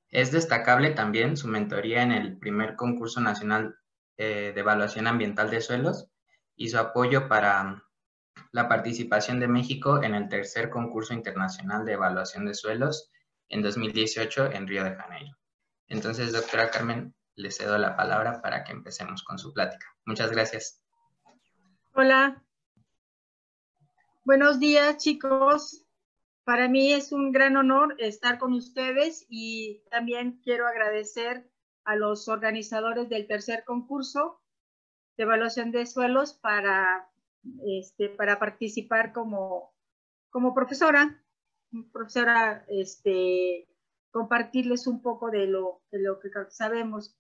Es destacable también su mentoría en el primer concurso nacional de evaluación ambiental de suelos y su apoyo para la participación de México en el tercer concurso internacional de evaluación de suelos en 2018 en Río de Janeiro. Entonces, doctora Carmen, le cedo la palabra para que empecemos con su plática. Muchas gracias. Hola. Buenos días, chicos. Para mí es un gran honor estar con ustedes y también quiero agradecer a los organizadores del tercer concurso de evaluación de suelos para participar como profesora, compartirles un poco de lo que sabemos.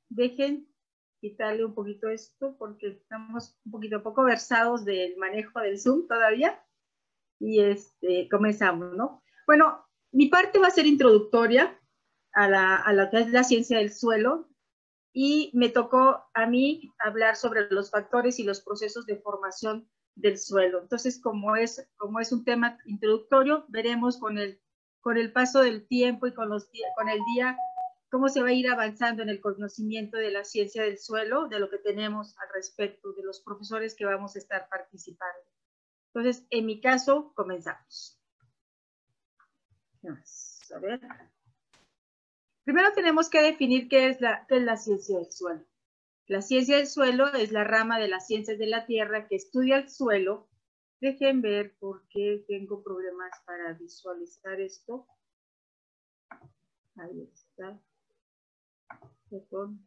Dejen quitarle un poquito esto porque estamos un poco versados del manejo del Zoom todavía. Y comenzamos, ¿no? Bueno, mi parte va a ser introductoria a lo que es la ciencia del suelo y me tocó a mí hablar sobre los factores y los procesos de formación del suelo. Entonces, como es un tema introductorio, veremos con el paso del tiempo y con el día cómo se va a ir avanzando en el conocimiento de la ciencia del suelo, de lo que tenemos al respecto, de los profesores que vamos a estar participando. Entonces, en mi caso, comenzamos. Vamos a ver. Primero tenemos que definir qué es la ciencia del suelo. La ciencia del suelo es la rama de las ciencias de la tierra que estudia el suelo. Dejen ver por qué tengo problemas para visualizar esto. Ahí está. Perdón.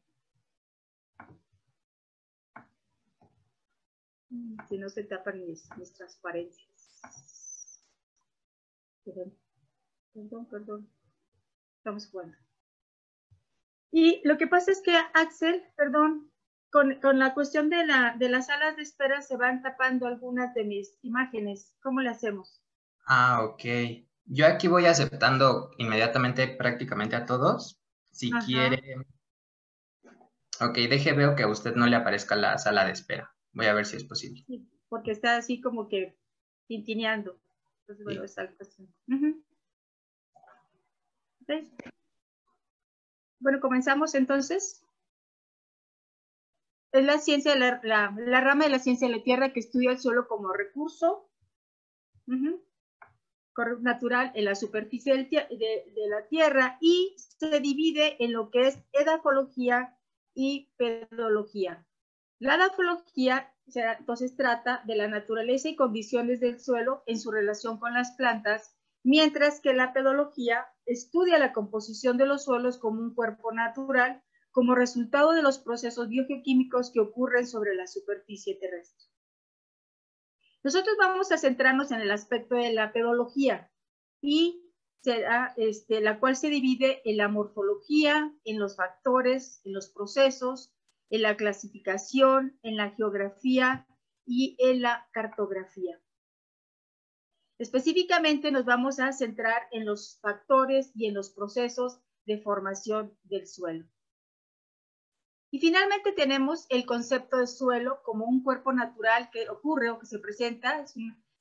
Si no se tapan mis transparencias. Perdón. Estamos jugando. Y lo que pasa es que, Axel, perdón, con la cuestión de las salas de espera se van tapando algunas de mis imágenes. ¿Cómo le hacemos? Ah, ok. Yo aquí voy aceptando inmediatamente prácticamente a todos. Si quiere... Ok, veo que a usted no le aparezca la sala de espera. Voy a ver si es posible. Sí, porque está así como que tintineando. Entonces, bueno, Sí. esa cuestión. Okay. Bueno, comenzamos entonces. Es la ciencia, la rama de la ciencia de la tierra que estudia el suelo como recurso natural en la superficie de la tierra y se divide en lo que es edafología y pedología. La edafología entonces trata de la naturaleza y condiciones del suelo en su relación con las plantas, mientras que la pedología estudia la composición de los suelos como un cuerpo natural como resultado de los procesos biogeoquímicos que ocurren sobre la superficie terrestre. Nosotros vamos a centrarnos en el aspecto de la pedología y será, la cual se divide en la morfología, en los factores, en los procesos, en la clasificación, en la geografía y en la cartografía. Específicamente nos vamos a centrar en los factores y en los procesos de formación del suelo. Y finalmente tenemos el concepto de suelo como un cuerpo natural que ocurre o que se presenta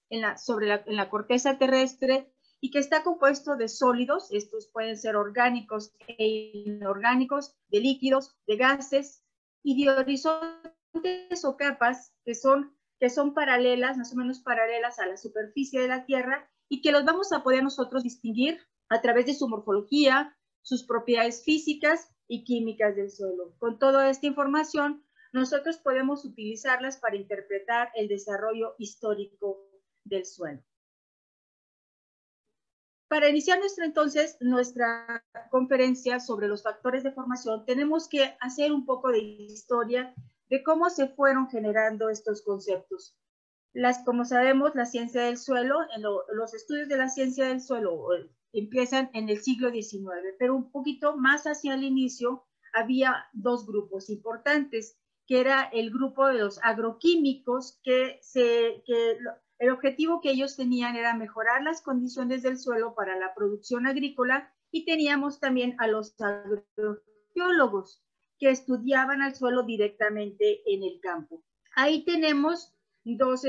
en la corteza terrestre y que está compuesto de sólidos, estos pueden ser orgánicos e inorgánicos, de líquidos, de gases y de horizontes o capas que son paralelas, más o menos paralelas a la superficie de la Tierra y que los vamos a poder nosotros distinguir a través de su morfología, sus propiedades físicas y químicas del suelo. Con toda esta información, nosotros podemos utilizarlas para interpretar el desarrollo histórico del suelo. Para iniciar nuestra conferencia sobre los factores de formación, tenemos que hacer un poco de historia de cómo se fueron generando estos conceptos. Como sabemos, la ciencia del suelo, los estudios de la ciencia del suelo empiezan en el siglo XIX, pero un poquito más hacia el inicio había dos grupos importantes, que era el grupo de los agroquímicos, el objetivo que ellos tenían era mejorar las condiciones del suelo para la producción agrícola, y teníamos también a los agrogeólogos, que estudiaban al suelo directamente en el campo. Ahí tenemos dos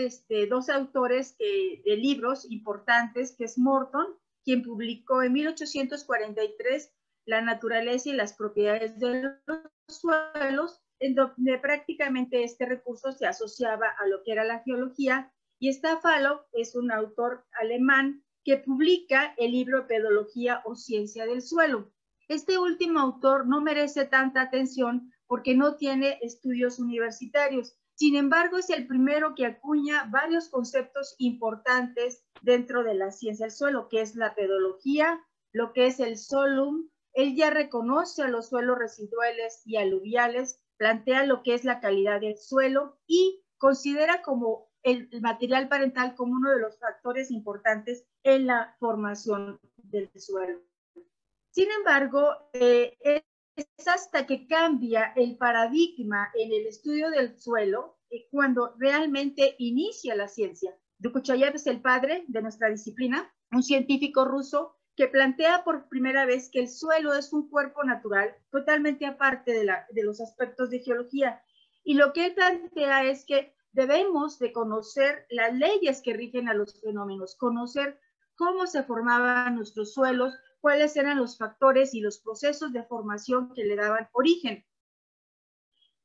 autores de libros importantes, que es Morton, quien publicó en 1843 La naturaleza y las propiedades de los suelos, en donde prácticamente este recurso se asociaba a lo que era la geología, y Staffelov es un autor alemán que publica el libro Pedología o Ciencia del Suelo. Este último autor no merece tanta atención porque no tiene estudios universitarios. Sin embargo, es el primero que acuña varios conceptos importantes dentro de la ciencia del suelo, que es la pedología, lo que es el solum. Él ya reconoce a los suelos residuales y aluviales, plantea lo que es la calidad del suelo y considera como el material parental como uno de los factores importantes en la formación del suelo. Sin embargo, es hasta que cambia el paradigma en el estudio del suelo cuando realmente inicia la ciencia. Dokuchayev es el padre de nuestra disciplina, un científico ruso que plantea por primera vez que el suelo es un cuerpo natural totalmente aparte de los aspectos de geología. Y lo que él plantea es que debemos de conocer las leyes que rigen a los fenómenos, conocer cómo se formaban nuestros suelos, cuáles eran los factores y los procesos de formación que le daban origen.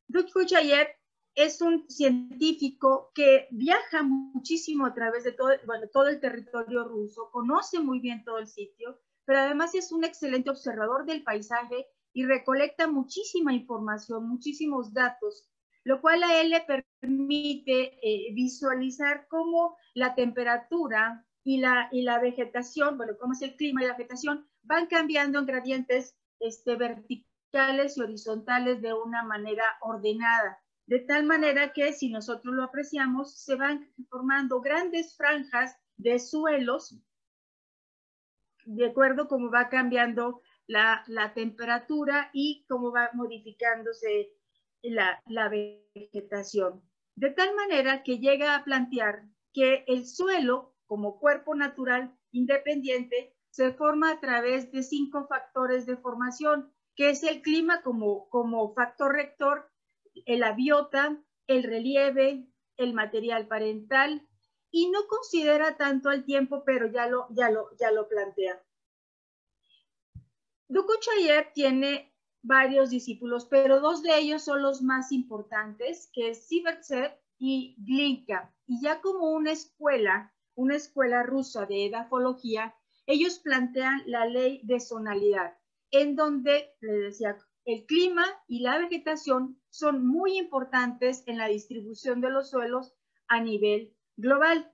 Dokuchayev es un científico que viaja muchísimo a través de todo el territorio ruso, conoce muy bien todo el sitio, pero además es un excelente observador del paisaje y recolecta muchísima información, muchísimos datos, lo cual a él le permite visualizar cómo la temperatura y la vegetación, bueno, cómo es el clima y la vegetación, van cambiando en gradientes verticales y horizontales de una manera ordenada. De tal manera que si nosotros lo apreciamos, se van formando grandes franjas de suelos, de acuerdo a cómo va cambiando la temperatura y cómo va modificándose la vegetación. De tal manera que llega a plantear que el suelo, como cuerpo natural independiente, se forma a través de 5 factores de formación, que es el clima como factor rector, la biota, el relieve, el material parental, y no considera tanto el tiempo, pero ya lo plantea. Dokuchayev tiene varios discípulos, pero 2 de ellos son los más importantes, que es Sivертsev y Glinka. Y ya como una escuela rusa de edafología, ellos plantean la ley de zonalidad, en donde, les decía, el clima y la vegetación son muy importantes en la distribución de los suelos a nivel global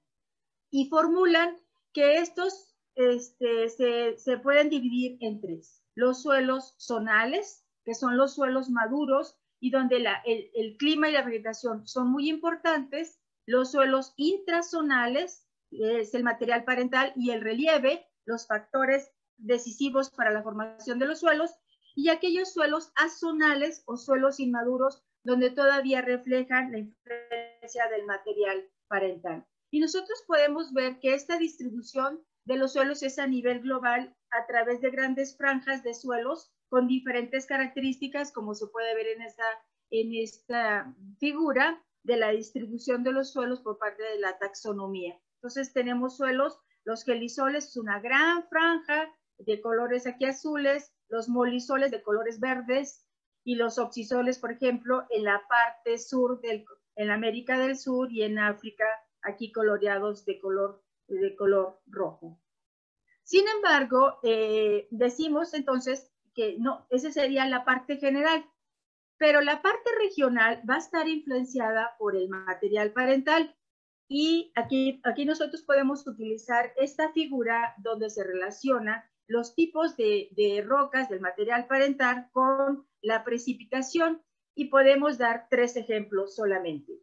y formulan que estos se pueden dividir en 3. Los suelos zonales, que son los suelos maduros y donde el clima y la vegetación son muy importantes. Los suelos intrazonales, es el material parental y el relieve, los factores decisivos para la formación de los suelos, y aquellos suelos azonales o suelos inmaduros donde todavía reflejan la influencia del material parental. Y nosotros podemos ver que esta distribución de los suelos es a nivel global a través de grandes franjas de suelos con diferentes características, como se puede ver en esta figura de la distribución de los suelos por parte de la taxonomía. Entonces tenemos suelos, los gelisoles es una gran franja de colores aquí azules, los molisoles de colores verdes y los oxisoles, por ejemplo, en la parte sur, en América del Sur y en África, aquí coloreados de color rojo. Sin embargo, decimos entonces que no, esa sería la parte general, pero la parte regional va a estar influenciada por el material parental. Y aquí nosotros podemos utilizar esta figura donde se relaciona los tipos de rocas del material parental con la precipitación y podemos dar 3 ejemplos solamente.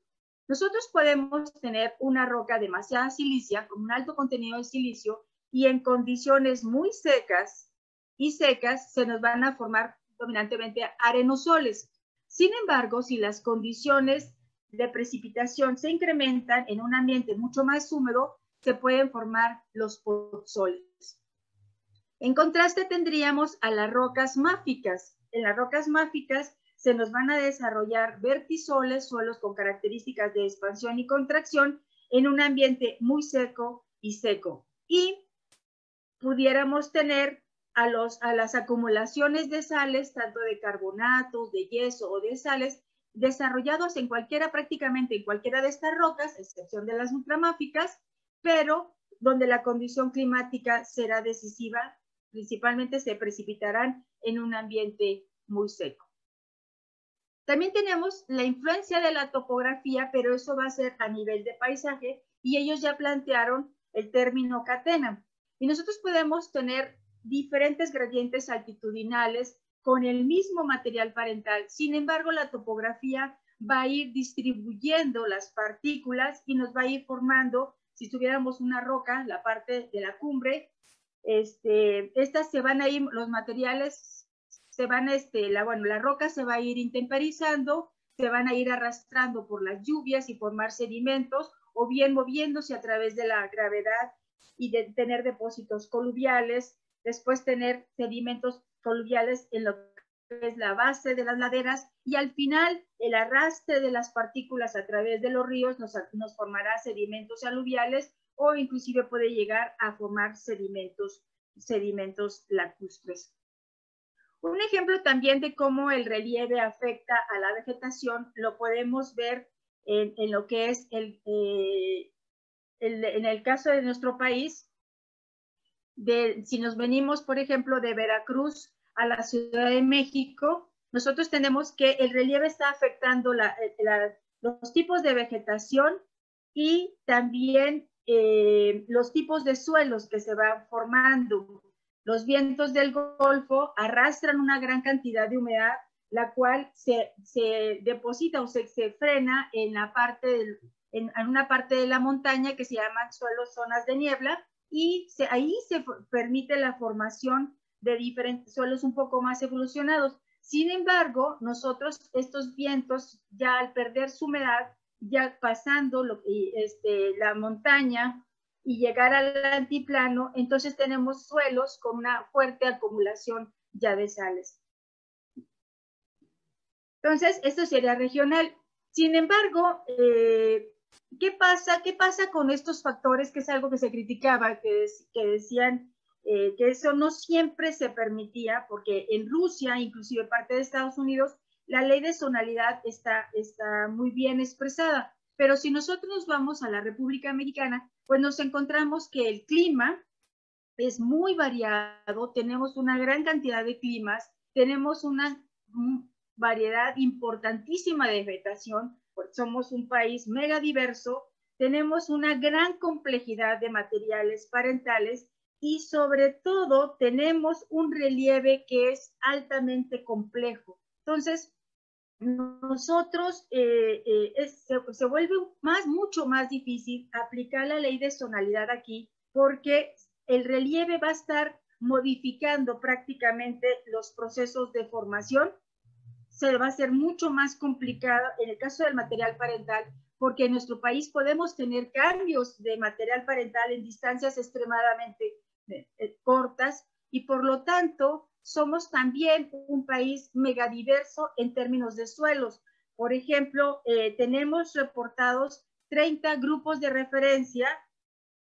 Nosotros podemos tener una roca demasiada silicia con un alto contenido de silicio y en condiciones muy secas se nos van a formar dominantemente arenosoles. Sin embargo, si las condiciones de precipitación se incrementan en un ambiente mucho más húmedo, se pueden formar los podsoles. En contraste tendríamos a las rocas máficas. En las rocas máficas se nos van a desarrollar vertisoles, suelos con características de expansión y contracción en un ambiente muy seco y seco. Y pudiéramos tener a las acumulaciones de sales, tanto de carbonatos, de yeso o de sales, desarrollados en prácticamente en cualquiera de estas rocas, a excepción de las ultramáficas, pero donde la condición climática será decisiva, principalmente se precipitarán en un ambiente muy seco. También tenemos la influencia de la topografía, pero eso va a ser a nivel de paisaje, y ellos ya plantearon el término catena. Y nosotros podemos tener diferentes gradientes altitudinales con el mismo material parental. Sin embargo, la topografía va a ir distribuyendo las partículas y nos va a ir formando, si tuviéramos una roca, la parte de la cumbre, estas se van a ir, los materiales se van, la roca se va a ir intemperizando, se van a ir arrastrando por las lluvias y formar sedimentos, o bien moviéndose a través de la gravedad y de tener depósitos coluviales, después tener sedimentos coluviales en lo que es la base de las laderas, y al final el arrastre de las partículas a través de los ríos nos formará sedimentos aluviales, o inclusive puede llegar a formar sedimentos lacustres. Un ejemplo también de cómo el relieve afecta a la vegetación lo podemos ver en lo que es en el caso de nuestro país. Si nos venimos, por ejemplo, de Veracruz a la Ciudad de México, nosotros tenemos que el relieve está afectando los tipos de vegetación y también los tipos de suelos que se van formando. Los vientos del Golfo arrastran una gran cantidad de humedad, la cual se deposita o se frena en una parte de la montaña que se llaman suelos zonas de niebla, y ahí se permite la formación de diferentes suelos un poco más evolucionados. Sin embargo, nosotros estos vientos, ya al perder su humedad, ya pasando la montaña y llegar al altiplano, entonces tenemos suelos con una fuerte acumulación ya de sales. Entonces, esto sería regional. Sin embargo, ¿qué pasa con estos factores? Que es algo que se criticaba, que decían que eso no siempre se permitía, porque en Rusia, inclusive parte de Estados Unidos, la ley de zonalidad está muy bien expresada. Pero si nosotros nos vamos a la República Mexicana, pues nos encontramos que el clima es muy variado, tenemos una gran cantidad de climas, tenemos una variedad importantísima de vegetación, porque somos un país mega diverso, tenemos una gran complejidad de materiales parentales, y sobre todo tenemos un relieve que es altamente complejo. Entonces, nosotros se vuelve mucho más difícil aplicar la ley de zonalidad aquí, porque el relieve va a estar modificando prácticamente los procesos de formación. Se va a hacer mucho más complicado en el caso del material parental, porque en nuestro país podemos tener cambios de material parental en distancias extremadamente cortas, y por lo tanto somos también un país megadiverso en términos de suelos. Por ejemplo, tenemos reportados 30 grupos de referencia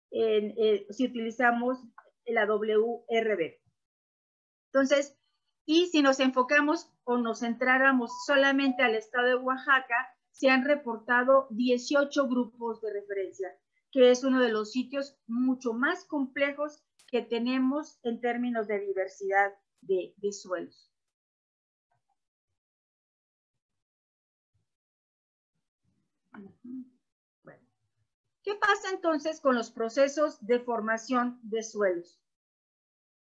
si utilizamos la WRB. Entonces, y si nos enfocamos o nos centráramos solamente al estado de Oaxaca, se han reportado 18 grupos de referencia, que es uno de los sitios mucho más complejos que tenemos en términos de diversidad de suelos. Bueno, ¿qué pasa entonces con los procesos de formación de suelos?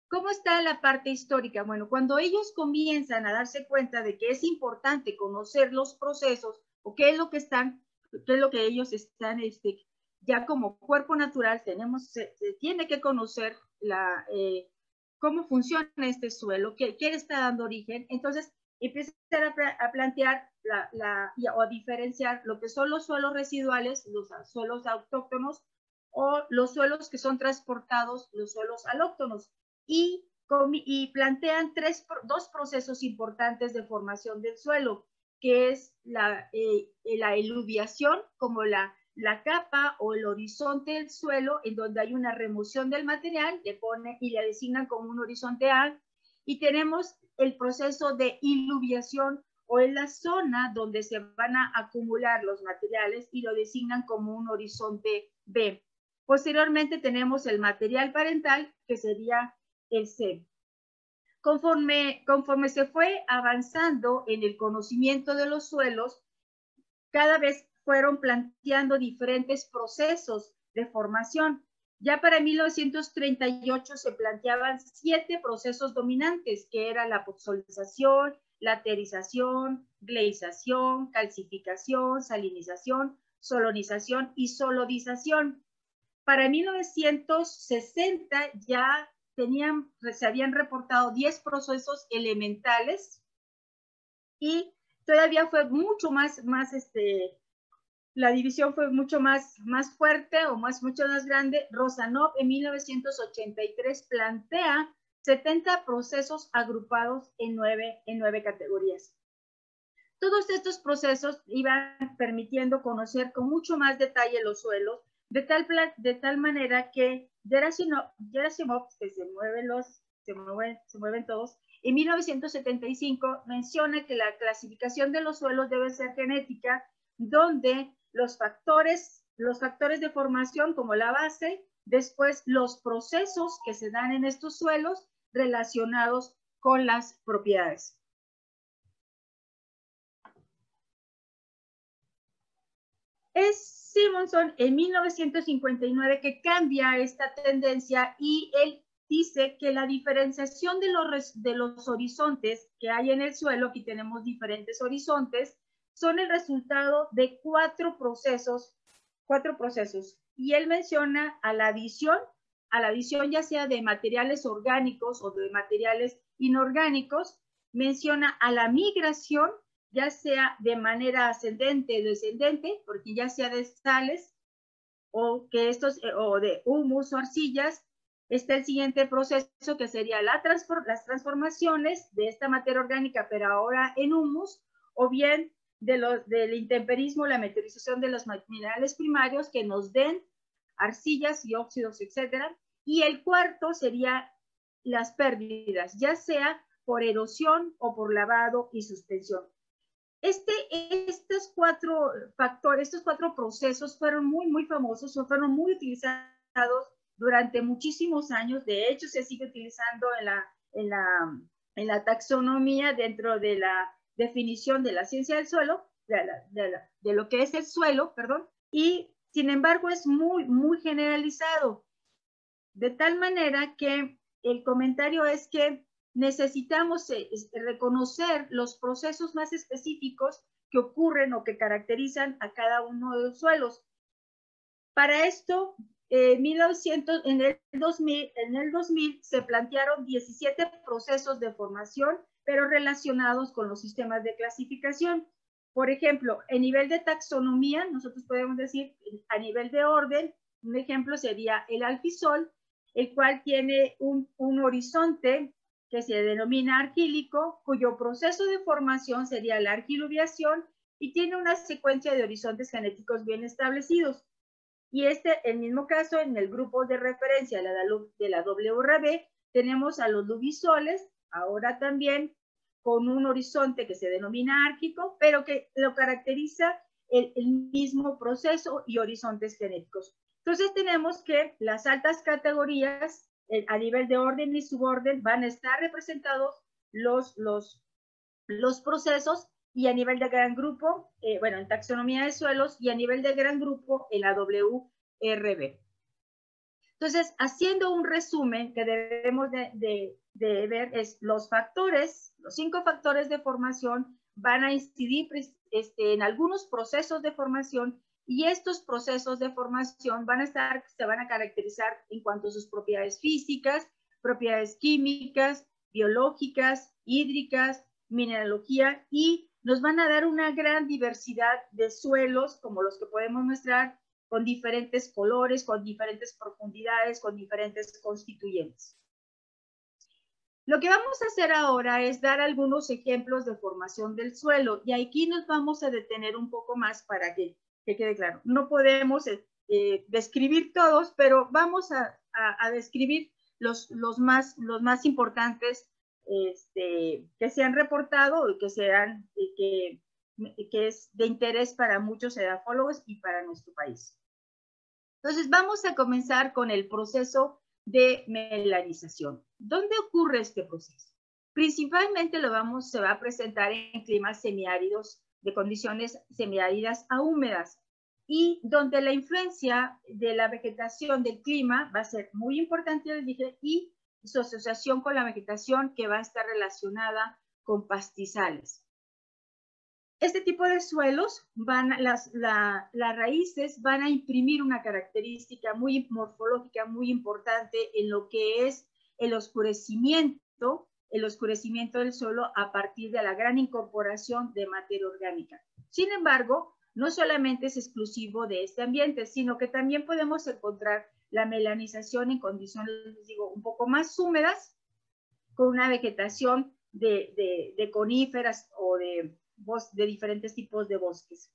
¿Cómo está la parte histórica? Bueno, cuando ellos comienzan a darse cuenta de que es importante conocer los procesos, o qué es lo que ellos están, ya como cuerpo natural, se tiene que conocer cómo funciona este suelo, qué le está dando origen. Entonces, empiezan a plantear o a diferenciar lo que son los suelos residuales, los suelos autóctonos, o los suelos que son transportados, los suelos alóctonos. Y plantean dos procesos importantes de formación del suelo, que es la eluviación, como la la capa o el horizonte del suelo, en donde hay una remoción del material, le pone y le designan como un horizonte A, y tenemos el proceso de iluviación, o en la zona donde se van a acumular los materiales, y lo designan como un horizonte B. Posteriormente tenemos el material parental, que sería el C. Conforme se fue avanzando en el conocimiento de los suelos, cada vez fueron planteando diferentes procesos de formación. Ya para 1938 se planteaban 7 procesos dominantes, que era la poxolización, laterización, gleización, calcificación, salinización, solonización y solodización. Para 1960 ya se habían reportado 10 procesos elementales, y todavía fue mucho más la división fue mucho más fuerte, o mucho más grande. Rozanov en 1983 plantea 70 procesos agrupados en 9 categorías. Todos estos procesos iban permitiendo conocer con mucho más detalle los suelos, de tal manera que Gerasimov, que se mueven todos, en 1975 menciona que la clasificación de los suelos debe ser genética, donde los factores de formación como la base, después los procesos que se dan en estos suelos relacionados con las propiedades. Es Simonson en 1959 que cambia esta tendencia, y él dice que la diferenciación de los horizontes que hay en el suelo, aquí tenemos diferentes horizontes, son el resultado de 4 procesos, y él menciona a la adición ya sea de materiales orgánicos o de materiales inorgánicos, menciona a la migración, ya sea de manera ascendente o descendente, porque ya sea de sales o de humus o arcillas. Está el siguiente proceso, que sería las transformaciones de esta materia orgánica, pero ahora en humus, o bien del intemperismo, la meteorización de los minerales primarios que nos den arcillas y óxidos, etcétera. Y el cuarto sería las pérdidas, ya sea por erosión o por lavado y suspensión. Estos 4 factores, estos 4 procesos fueron muy famosos, fueron muy utilizados durante muchísimos años. De hecho, se sigue utilizando en la taxonomía, dentro de la definición de la ciencia del suelo, de lo que es el suelo, perdón, y sin embargo es muy generalizado, de tal manera que el comentario es que necesitamos reconocer los procesos más específicos que ocurren o que caracterizan a cada uno de los suelos. Para esto, en el 2000 se plantearon 17 procesos de formación, pero relacionados con los sistemas de clasificación. Por ejemplo, en nivel de taxonomía, nosotros podemos decir, a nivel de orden, un ejemplo sería el alfisol, el cual tiene un horizonte que se denomina arquílico, cuyo proceso de formación sería la arquiluviación, y tiene una secuencia de horizontes genéticos bien establecidos. Y el mismo caso, en el grupo de referencia de la WRB, tenemos a los lubisoles, ahora también con un horizonte que se denomina árquico, pero que lo caracteriza el mismo proceso y horizontes genéticos. Entonces tenemos que las altas categorías, a nivel de orden y suborden, van a estar representados los procesos, y a nivel de gran grupo, en taxonomía de suelos, y a nivel de gran grupo en la WRB. Entonces, haciendo un resumen, que debemos de ver es los 5 factores de formación van a incidir en algunos procesos de formación, y estos procesos de formación se van a caracterizar en cuanto a sus propiedades físicas, propiedades químicas, biológicas, hídricas, mineralogía, y nos van a dar una gran diversidad de suelos, como los que podemos mostrar, con diferentes colores, con diferentes profundidades, con diferentes constituyentes. Lo que vamos a hacer ahora es dar algunos ejemplos de formación del suelo, y aquí nos vamos a detener un poco más para que que quede claro. No podemos describir todos, pero vamos a describir los más importantes que se han reportado y que es de interés para muchos edafólogos y para nuestro país. Entonces, vamos a comenzar con el proceso de melanización. ¿Dónde ocurre este proceso? Principalmente se va a presentar en climas semiáridos, de condiciones semiáridas a húmedas, y donde la influencia de la vegetación del clima va a ser muy importante, les dije, y su asociación con la vegetación que va a estar relacionada con pastizales. Este tipo de suelos, las raíces van a imprimir una característica muy morfológica, muy importante en lo que es el oscurecimiento del suelo a partir de la gran incorporación de materia orgánica. Sin embargo, no solamente es exclusivo de este ambiente, sino que también podemos encontrar la melanización en condiciones, les digo, un poco más húmedas, con una vegetación de coníferas o de diferentes tipos de bosques.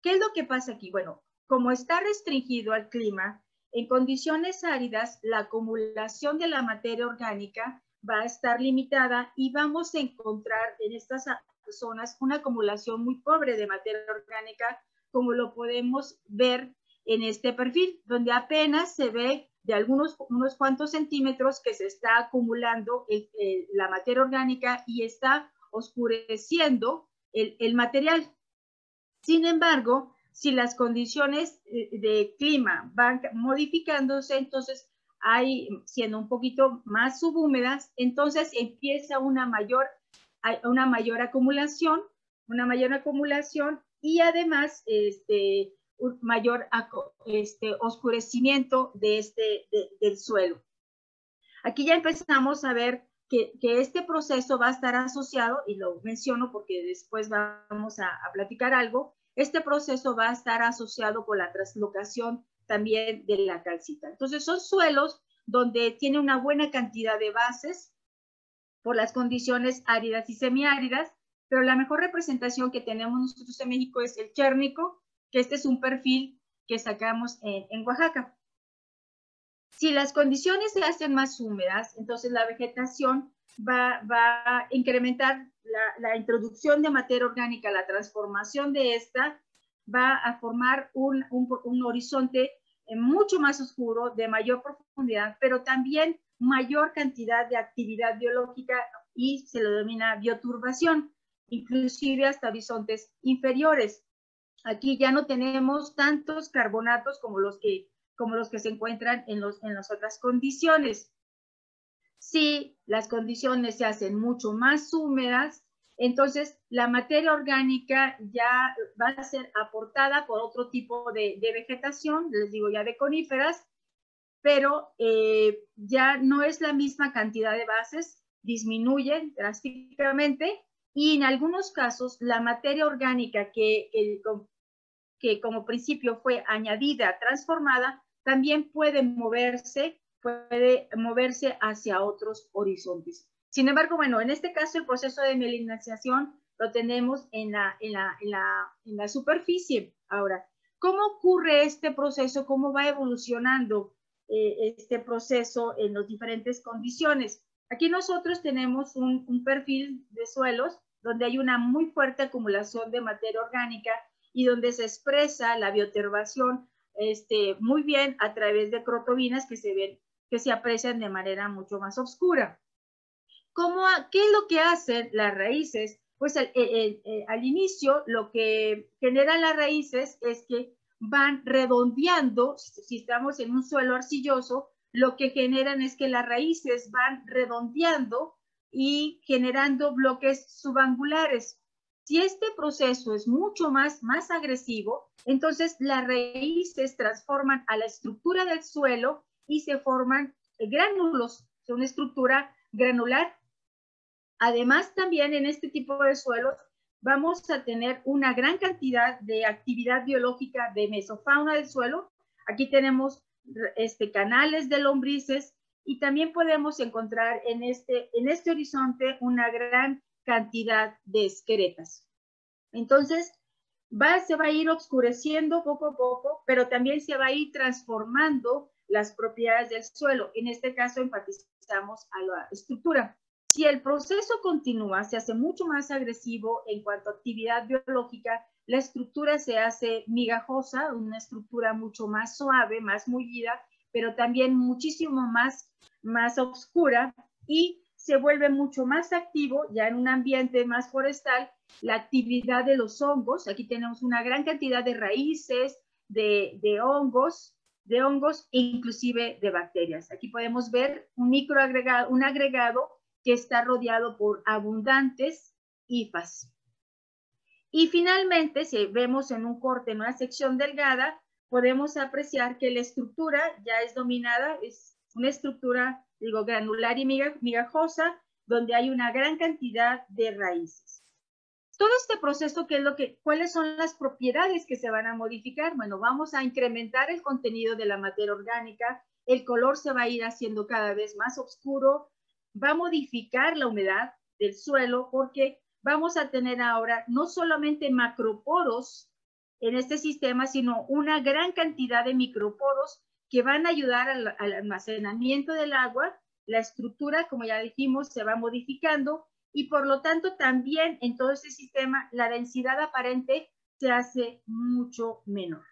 ¿Qué es lo que pasa aquí? Bueno, como está restringido al clima, en condiciones áridas, la acumulación de la materia orgánica va a estar limitada y vamos a encontrar en estas zonas una acumulación muy pobre de materia orgánica, como lo podemos ver en este perfil, donde apenas se ve de unos cuantos centímetros que se está acumulando la materia orgánica y está oscureciendo el material. Sin embargo, si las condiciones de clima van modificándose, entonces siendo un poquito más subhúmedas, entonces empieza una mayor acumulación, y además un mayor oscurecimiento del suelo. Aquí ya empezamos a ver que este proceso va a estar asociado, y lo menciono porque después vamos a platicar algo, este proceso va a estar asociado con la translocación también de la calcita. Entonces son suelos donde tiene una buena cantidad de bases por las condiciones áridas y semiáridas, pero la mejor representación que tenemos nosotros en México es el chérnico, que este es un perfil que sacamos en Oaxaca. Si las condiciones se hacen más húmedas, entonces la vegetación va a incrementar la introducción de materia orgánica, la transformación de esta, va a formar un horizonte mucho más oscuro, de mayor profundidad, pero también mayor cantidad de actividad biológica, y se lo denomina bioturbación, inclusive hasta horizontes inferiores. Aquí ya no tenemos tantos carbonatos como los que se encuentran en las otras condiciones. Si las condiciones se hacen mucho más húmedas, entonces la materia orgánica ya va a ser aportada por otro tipo de vegetación, les digo ya de coníferas, pero ya no es la misma cantidad de bases, disminuyen drásticamente, y en algunos casos la materia orgánica que como principio fue añadida, transformada, también puede moverse hacia otros horizontes. Sin embargo, bueno, en este caso el proceso de melanización lo tenemos en la superficie. Ahora, ¿cómo ocurre este proceso? ¿Cómo va evolucionando este proceso en las diferentes condiciones? Aquí nosotros tenemos un perfil de suelos donde hay una muy fuerte acumulación de materia orgánica y donde se expresa la bioturbación muy bien a través de crotobinas que se aprecian de manera mucho más oscura. ¿Qué es lo que hacen las raíces? Pues al inicio lo que generan las raíces es que van redondeando. Si estamos en un suelo arcilloso, lo que generan es que las raíces van redondeando y generando bloques subangulares. Si este proceso es mucho más agresivo, entonces las raíces transforman a la estructura del suelo y se forman gránulos, es una estructura granular. Además, también en este tipo de suelos vamos a tener una gran cantidad de actividad biológica de mesofauna del suelo. Aquí tenemos canales de lombrices, y también podemos encontrar en este horizonte una gran cantidad de excretas. Entonces, se va a ir oscureciendo poco a poco, pero también se va a ir transformando las propiedades del suelo. En este caso enfatizamos a la estructura. Si el proceso continúa, se hace mucho más agresivo en cuanto a actividad biológica, la estructura se hace migajosa, una estructura mucho más suave, más mullida, pero también muchísimo más oscura, y se vuelve mucho más activo ya en un ambiente más forestal la actividad de los hongos. Aquí tenemos una gran cantidad de raíces, de hongos e inclusive de bacterias. Aquí podemos ver un agregado que está rodeado por abundantes hifas. Y finalmente, si vemos en un corte, en una sección delgada, podemos apreciar que la estructura ya es dominada, es una estructura, digo, granular y migajosa, donde hay una gran cantidad de raíces. Todo este proceso, ¿cuáles son las propiedades que se van a modificar? Bueno, vamos a incrementar el contenido de la materia orgánica, el color se va a ir haciendo cada vez más oscuro, va a modificar la humedad del suelo porque vamos a tener ahora no solamente macroporos en este sistema, sino una gran cantidad de microporos que van a ayudar al almacenamiento del agua. La estructura, como ya dijimos, se va modificando y por lo tanto también en todo este sistema la densidad aparente se hace mucho menor.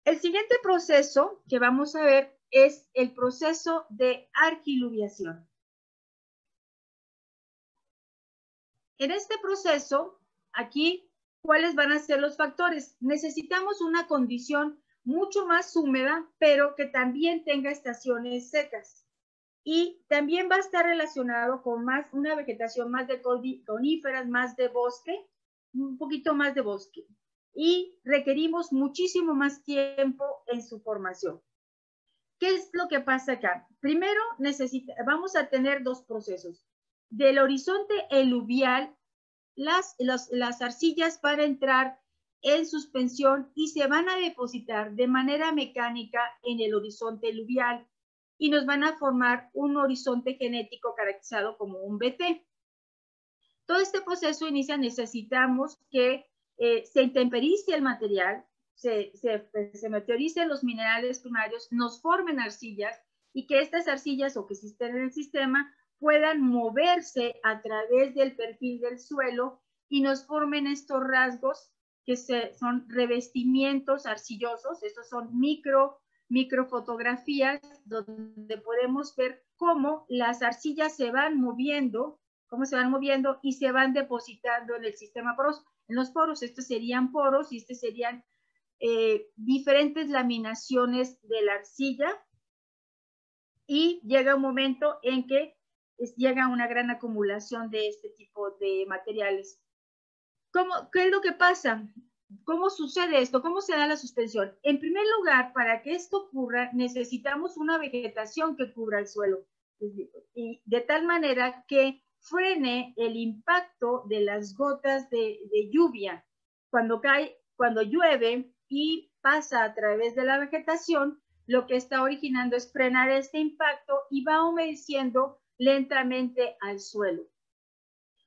El siguiente proceso que vamos a ver es el proceso de arquiluviación. En este proceso, aquí, ¿cuáles van a ser los factores? Necesitamos una condición mucho más húmeda, pero que también tenga estaciones secas. Y también va a estar relacionado con una vegetación más de coníferas, más de bosque, un poquito más de bosque. Y requerimos muchísimo más tiempo en su formación. ¿Qué es lo que pasa acá? Primero, vamos a tener dos procesos. Del horizonte eluvial, las arcillas van a entrar en suspensión y se van a depositar de manera mecánica en el horizonte eluvial y nos van a formar un horizonte genético caracterizado como un BT. Todo este proceso inicia, necesitamos que se intemperice el material, se meteoricen los minerales primarios, nos formen arcillas y que estas arcillas o que existen en el sistema puedan moverse a través del perfil del suelo y nos formen estos rasgos que son revestimientos arcillosos. Estos son microfotografías donde podemos ver cómo las arcillas se van moviendo, y se van depositando en el sistema poroso. En los poros, estos serían poros y estos serían diferentes laminaciones de la arcilla, y llega un momento en que llega una gran acumulación de este tipo de materiales. ¿Qué es lo que pasa? ¿Cómo sucede esto? ¿Cómo se da la suspensión? En primer lugar, para que esto ocurra, necesitamos una vegetación que cubra el suelo, y de tal manera que frene el impacto de las gotas de lluvia. Cuando llueve y pasa a través de la vegetación, lo que está originando es frenar este impacto y va humedeciendo lentamente al suelo.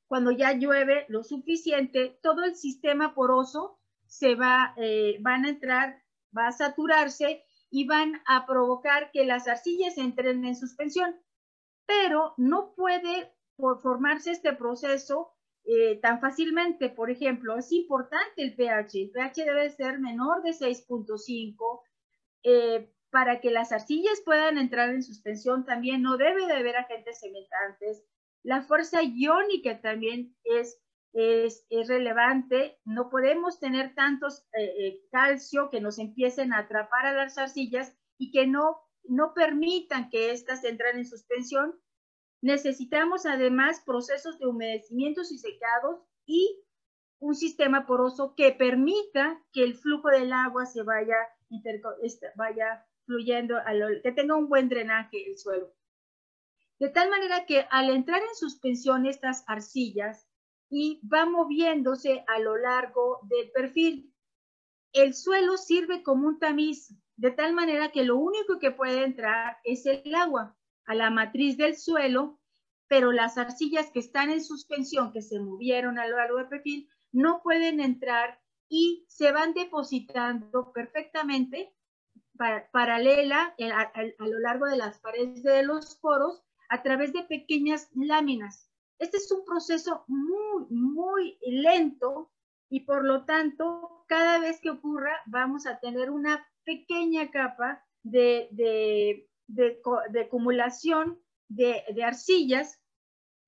Cuando ya llueve lo suficiente, todo el sistema poroso va a saturarse y van a provocar que las arcillas entren en suspensión. Pero no puede formarse este proceso tan fácilmente. Por ejemplo, es importante el pH. El pH debe ser menor de 6.5. Para que las arcillas puedan entrar en suspensión también no debe de haber agentes cementantes. La fuerza iónica también es relevante. No podemos tener tantos calcio que nos empiecen a atrapar a las arcillas y que no permitan que éstas entren en suspensión. Necesitamos además procesos de humedecimientos y secados y un sistema poroso que permita que el flujo del agua se vaya fluyendo, que tenga un buen drenaje el suelo. De tal manera que al entrar en suspensión estas arcillas y va moviéndose a lo largo del perfil, el suelo sirve como un tamiz, de tal manera que lo único que puede entrar es el agua a la matriz del suelo pero las arcillas que están en suspensión, que se movieron a lo largo del perfil, no pueden entrar y se van depositando perfectamente paralela a lo largo de las paredes de los poros a través de pequeñas láminas. Este es un proceso muy lento y por lo tanto, cada vez que ocurra, vamos a tener una pequeña capa de acumulación de arcillas,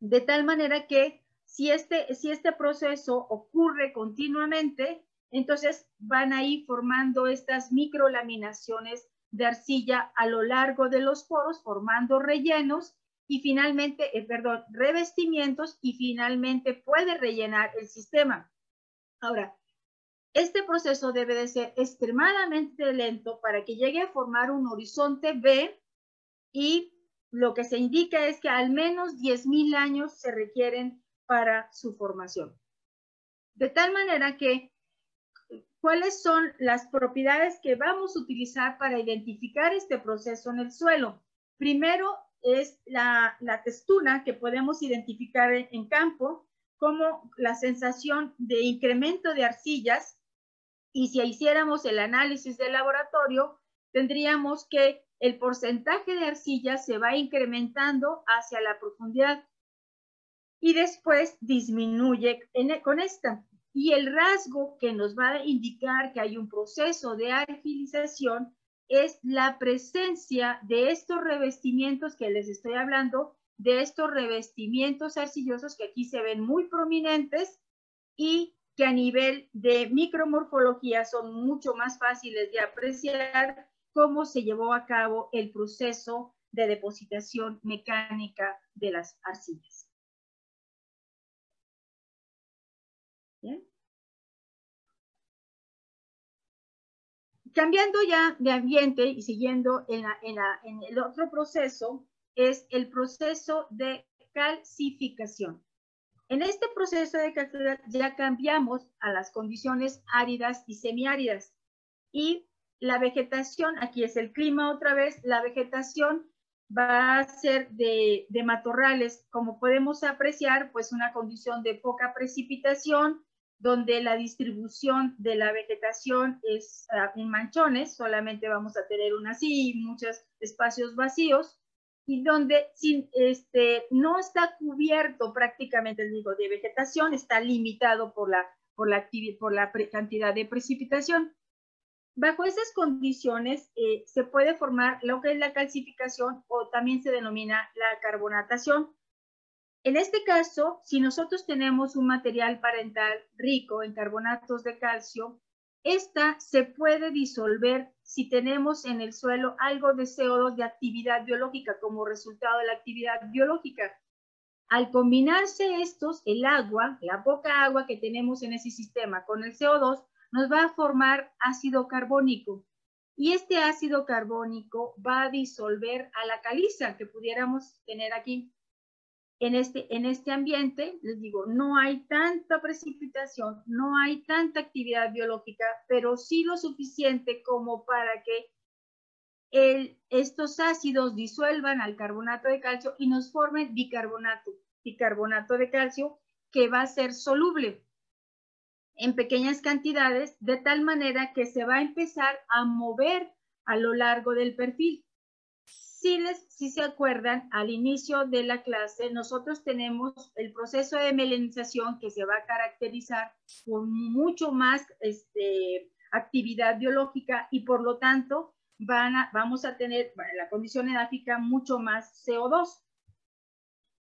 de tal manera que si este proceso ocurre continuamente, entonces van a ir formando estas microlaminaciones de arcilla a lo largo de los poros, formando rellenos y finalmente, revestimientos, y finalmente puede rellenar el sistema. Ahora, este proceso debe de ser extremadamente lento para que llegue a formar un horizonte V, y lo que se indica es que al menos 10,000 años se requieren para su formación. De tal manera que, ¿cuáles son las propiedades que vamos a utilizar para identificar este proceso en el suelo? Primero es la textura, que podemos identificar en campo como la sensación de incremento de arcillas, y si hiciéramos el análisis de laboratorio, tendríamos que el porcentaje de arcilla se va incrementando hacia la profundidad y después disminuye con esta. Y el rasgo que nos va a indicar que hay un proceso de argilización es la presencia de estos revestimientos que les estoy hablando, de estos revestimientos arcillosos que aquí se ven muy prominentes y que a nivel de micromorfología son mucho más fáciles de apreciar cómo se llevó a cabo el proceso de depositación mecánica de las arcillas. ¿Bien? Cambiando ya de ambiente y siguiendo en el otro proceso, es el proceso de calcificación. En este proceso de calcificación ya cambiamos a las condiciones áridas y semiáridas, y la vegetación, aquí es el clima otra vez, la vegetación va a ser de matorrales, como podemos apreciar, pues una condición de poca precipitación, donde la distribución de la vegetación es en manchones, solamente vamos a tener una así, muchos espacios vacíos, y donde no está cubierto prácticamente, digo, de vegetación, está limitado por la cantidad de precipitación. Bajo esas condiciones se puede formar lo que es la calcificación, o también se denomina la carbonatación. En este caso, si nosotros tenemos un material parental rico en carbonatos de calcio, esta se puede disolver si tenemos en el suelo algo de CO2 de actividad biológica como resultado de la actividad biológica. Al combinarse estos, el agua, la poca agua que tenemos en ese sistema con el CO2, nos va a formar ácido carbónico. Y este ácido carbónico va a disolver a la caliza que pudiéramos tener aquí. En este ambiente, les digo, no hay tanta precipitación, no hay tanta actividad biológica, pero sí lo suficiente como para que estos ácidos disuelvan al carbonato de calcio y nos formen bicarbonato de calcio, que va a ser soluble en pequeñas cantidades, de tal manera que se va a empezar a mover a lo largo del perfil. Si se acuerdan, al inicio de la clase, nosotros tenemos el proceso de melanización, que se va a caracterizar por mucho más actividad biológica, y por lo tanto vamos a tener la condición edáfica mucho más CO2.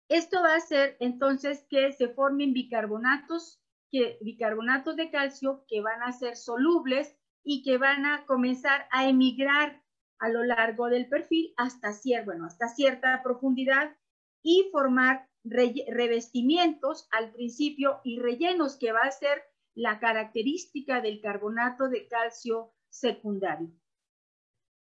Esto va a hacer entonces que se formen bicarbonatos de calcio, que van a ser solubles y que van a comenzar a emigrar a lo largo del perfil hasta cierta profundidad, y formar revestimientos al principio y rellenos, que va a ser la característica del carbonato de calcio secundario.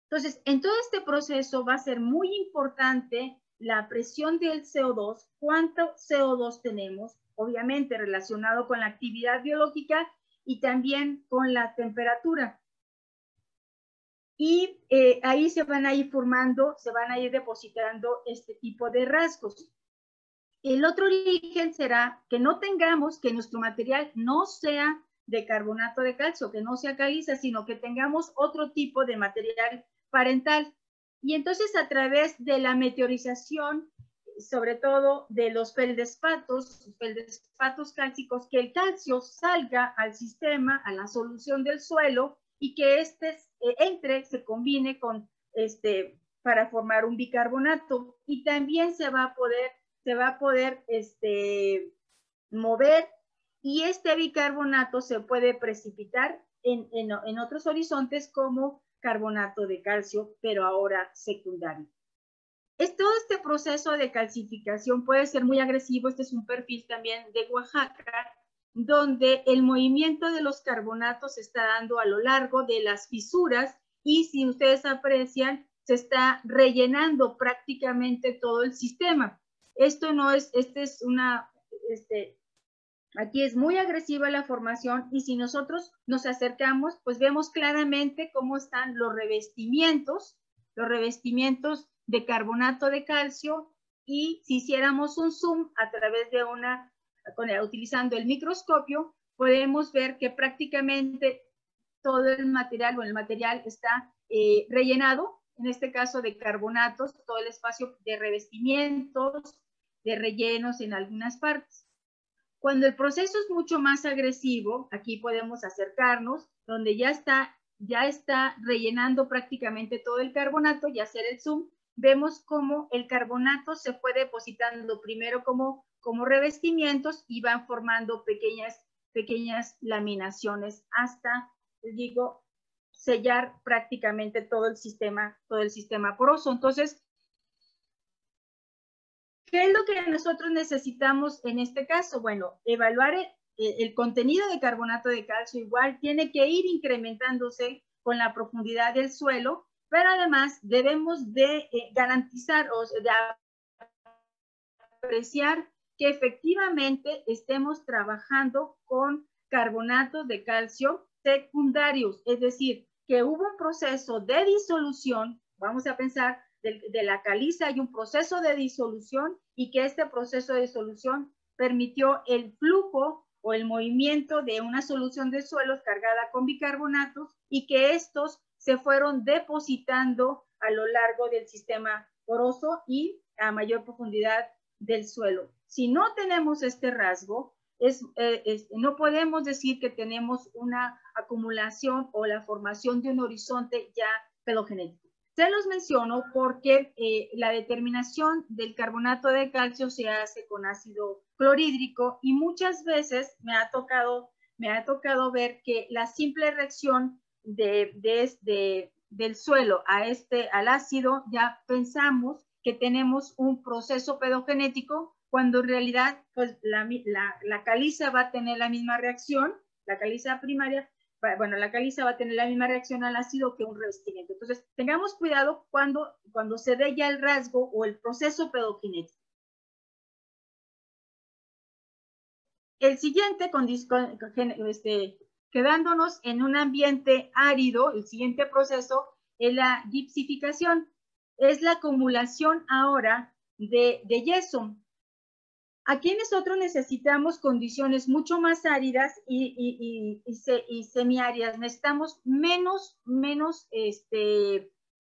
Entonces, en todo este proceso va a ser muy importante la presión del CO2, cuánto CO2 tenemos, obviamente relacionado con la actividad biológica y también con la temperatura. Y ahí se van a ir formando, se van a ir depositando este tipo de rasgos. El otro origen será que no tengamos, que nuestro material no sea de carbonato de calcio, que no sea caliza, sino que tengamos otro tipo de material parental. Y entonces a través de la meteorización, sobre todo de los feldespatos cálcicos, que el calcio salga al sistema, a la solución del suelo, y que se combine con para formar un bicarbonato. Y también se va a poder mover, y este bicarbonato se puede precipitar en otros horizontes como carbonato de calcio, pero ahora secundario. Todo este proceso de calcificación puede ser muy agresivo. Este es un perfil también de Oaxaca, donde el movimiento de los carbonatos se está dando a lo largo de las fisuras, y si ustedes aprecian, se está rellenando prácticamente todo el sistema. Esto no es, aquí es muy agresiva la formación, y si nosotros nos acercamos, pues vemos claramente cómo están los revestimientos de carbonato de calcio, y si hiciéramos un zoom a través de utilizando el microscopio, podemos ver que prácticamente todo el material está rellenado, en este caso de carbonatos, todo el espacio de revestimientos, de rellenos en algunas partes. Cuando el proceso es mucho más agresivo, aquí podemos acercarnos, donde ya está rellenando prácticamente todo el carbonato, y hacer el zoom, vemos cómo el carbonato se fue depositando primero como revestimientos, y van formando pequeñas laminaciones hasta, les digo, sellar prácticamente todo el sistema poroso. Entonces, ¿qué es lo que nosotros necesitamos en este caso? Bueno, evaluar el contenido de carbonato de calcio. Igual tiene que ir incrementándose con la profundidad del suelo, pero además debemos de garantizar o de apreciar que efectivamente estemos trabajando con carbonatos de calcio secundarios, es decir, que hubo un proceso de disolución. Vamos a pensar, de la caliza hay un proceso de disolución, y que este proceso de disolución permitió el flujo o el movimiento de una solución de suelos cargada con bicarbonatos, y que estos se fueron depositando a lo largo del sistema poroso y a mayor profundidad del suelo. Si no tenemos este rasgo, no podemos decir que tenemos una acumulación o la formación de un horizonte ya pedogenético. Se los menciono porque la determinación del carbonato de calcio se hace con ácido clorhídrico, y muchas veces me ha tocado ver que la simple reacción del suelo al ácido, ya pensamos que tenemos un proceso pedogenético, cuando en realidad pues la caliza va a tener la misma reacción, la caliza primaria, la caliza va a tener la misma reacción al ácido que un revestimiento. Entonces, tengamos cuidado cuando se dé ya el rasgo o el proceso pedogenético. El siguiente, quedándonos en un ambiente árido, el siguiente proceso es la gipsificación. Es la acumulación ahora de yeso. Aquí nosotros necesitamos condiciones mucho más áridas y semiáridas. Necesitamos menos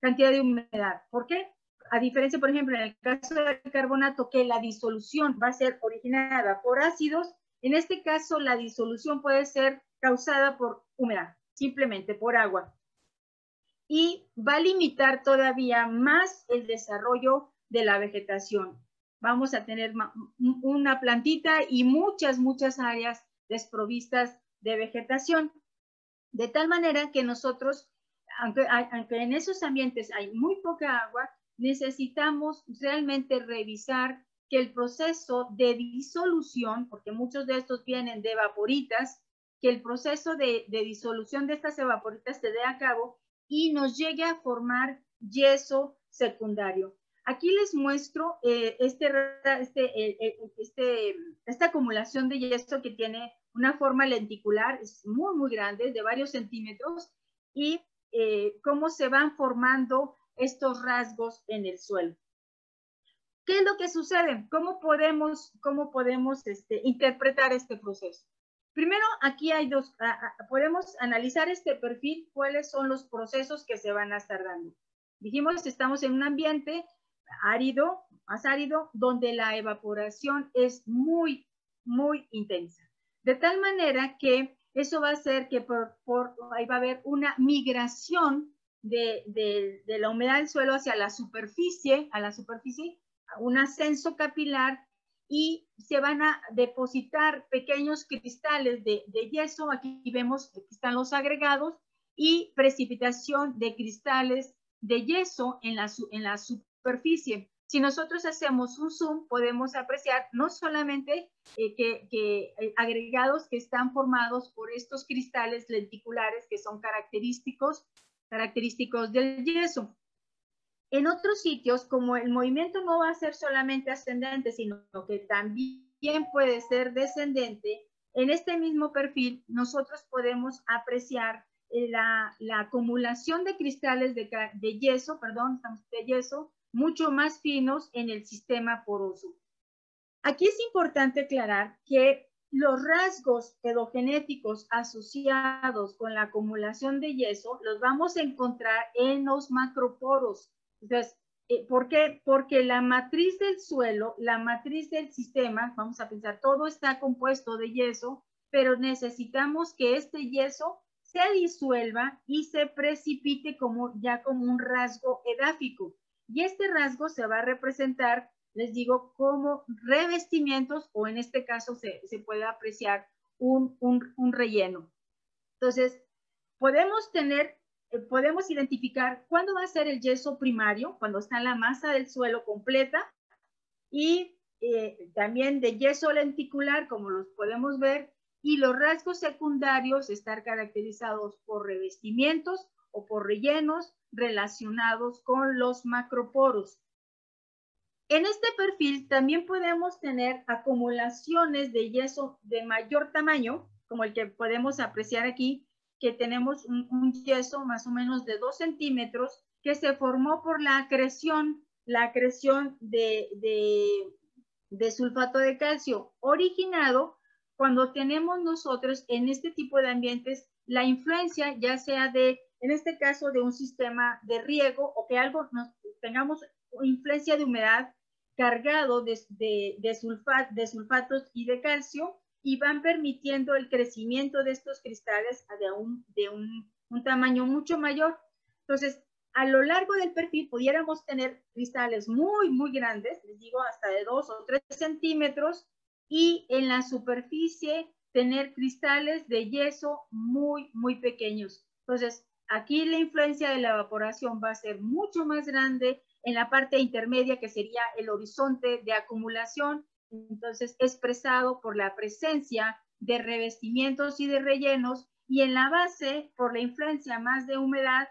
cantidad de humedad. ¿Por qué? A diferencia, por ejemplo, en el caso del carbonato, que la disolución va a ser originada por ácidos, en este caso la disolución puede ser causada por humedad, simplemente por agua. Y va a limitar todavía más el desarrollo de la vegetación. Vamos a tener una plantita y muchas áreas desprovistas de vegetación. De tal manera que nosotros, aunque en esos ambientes hay muy poca agua, necesitamos realmente revisar que el proceso de disolución, porque muchos de estos vienen de evaporitas, que el proceso de disolución de estas evaporitas se dé a cabo y nos llegue a formar yeso secundario. Aquí les muestro esta acumulación de yeso, que tiene una forma lenticular, es muy grande, de varios centímetros, y cómo se van formando estos rasgos en el suelo. ¿Qué es lo que sucede? ¿Cómo podemos interpretar este proceso? Primero, aquí hay podemos analizar este perfil, cuáles son los procesos que se van a estar dando. Dijimos que estamos en un ambiente árido, más árido, donde la evaporación es muy, muy intensa. De tal manera que eso va a hacer que ahí va a haber una migración de la humedad del suelo hacia la superficie, un ascenso capilar, y se van a depositar pequeños cristales de yeso. Aquí vemos que están los agregados, y precipitación de cristales de yeso en la superficie. Si nosotros hacemos un zoom, podemos apreciar no solamente que agregados que están formados por estos cristales lenticulares que son característicos del yeso. En otros sitios, como el movimiento no va a ser solamente ascendente, sino que también puede ser descendente, en este mismo perfil nosotros podemos apreciar la acumulación de cristales de yeso, mucho más finos en el sistema poroso. Aquí es importante aclarar que los rasgos pedogenéticos asociados con la acumulación de yeso los vamos a encontrar en los macroporos. Entonces, ¿por qué? Porque la matriz del suelo, la matriz del sistema, vamos a pensar, todo está compuesto de yeso, pero necesitamos que este yeso se disuelva y se precipite como un rasgo edáfico. Y este rasgo se va a representar, les digo, como revestimientos, o en este caso se puede apreciar un relleno. Entonces, podemos identificar cuándo va a ser el yeso primario, cuando está en la masa del suelo completa, y también de yeso lenticular, como los podemos ver, y los rasgos secundarios estar caracterizados por revestimientos o por rellenos relacionados con los macroporos. En este perfil también podemos tener acumulaciones de yeso de mayor tamaño, como el que podemos apreciar aquí, que tenemos un yeso más o menos de 2 centímetros que se formó por la acreción de sulfato de calcio, originado cuando tenemos nosotros en este tipo de ambientes la influencia, ya sea en este caso, de un sistema de riego, o que tengamos influencia de humedad cargado de sulfatos y de calcio, y van permitiendo el crecimiento de estos cristales de un tamaño mucho mayor. Entonces, a lo largo del perfil pudiéramos tener cristales muy, muy grandes, les digo, hasta de 2 o 3 centímetros, y en la superficie tener cristales de yeso muy, muy pequeños. Entonces, aquí la influencia de la evaporación va a ser mucho más grande en la parte intermedia, que sería el horizonte de acumulación, entonces expresado por la presencia de revestimientos y de rellenos, y en la base, por la influencia más de humedad,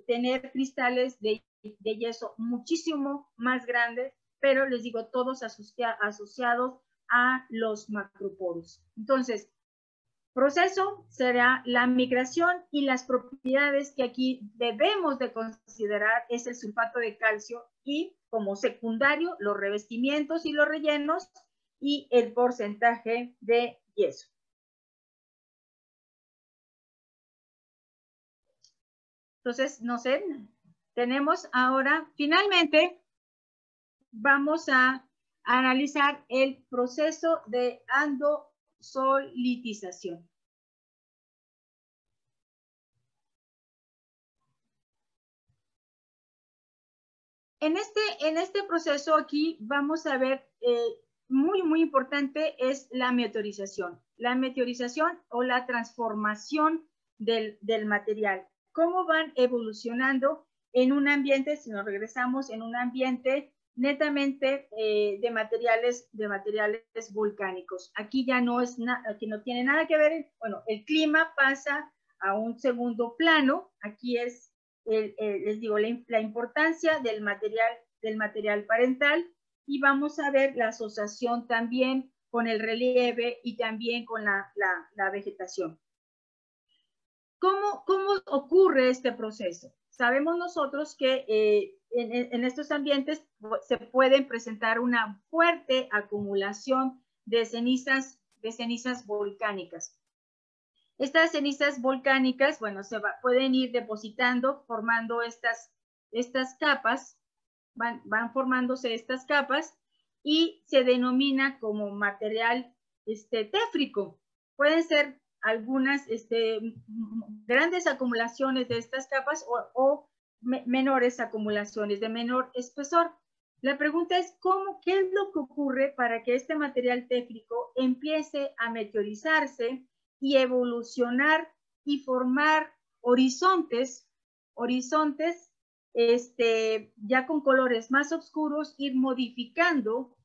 tener cristales de yeso muchísimo más grandes, pero les digo, todos asociados a los macroporos. Entonces, proceso será la migración, y las propiedades que aquí debemos de considerar es el sulfato de calcio, y como secundario los revestimientos y los rellenos, y el porcentaje de yeso. Entonces, no sé, tenemos ahora, finalmente, vamos a analizar el proceso de andosolitización. En este proceso aquí vamos a ver, muy, muy importante es la meteorización. La meteorización o la transformación del material. Cómo van evolucionando en un ambiente, si nos regresamos en un ambiente netamente de materiales volcánicos. Aquí ya no aquí no tiene nada que ver, bueno, el clima pasa a un segundo plano. Aquí es, les digo, la importancia del material parental, y vamos a ver la asociación también con el relieve y también con la vegetación. ¿Cómo ocurre este proceso? Sabemos nosotros que en estos ambientes se pueden presentar una fuerte acumulación de cenizas volcánicas. Estas cenizas volcánicas, bueno, pueden ir depositando, formando estas capas, van formándose estas capas y se denomina como material téfrico. Pueden ser algunas grandes acumulaciones de estas capas o menores acumulaciones de menor espesor. La pregunta es, ¿qué es lo que ocurre para que este material téfrico empiece a meteorizarse y evolucionar y formar horizontes ya con colores más oscuros, ir modificando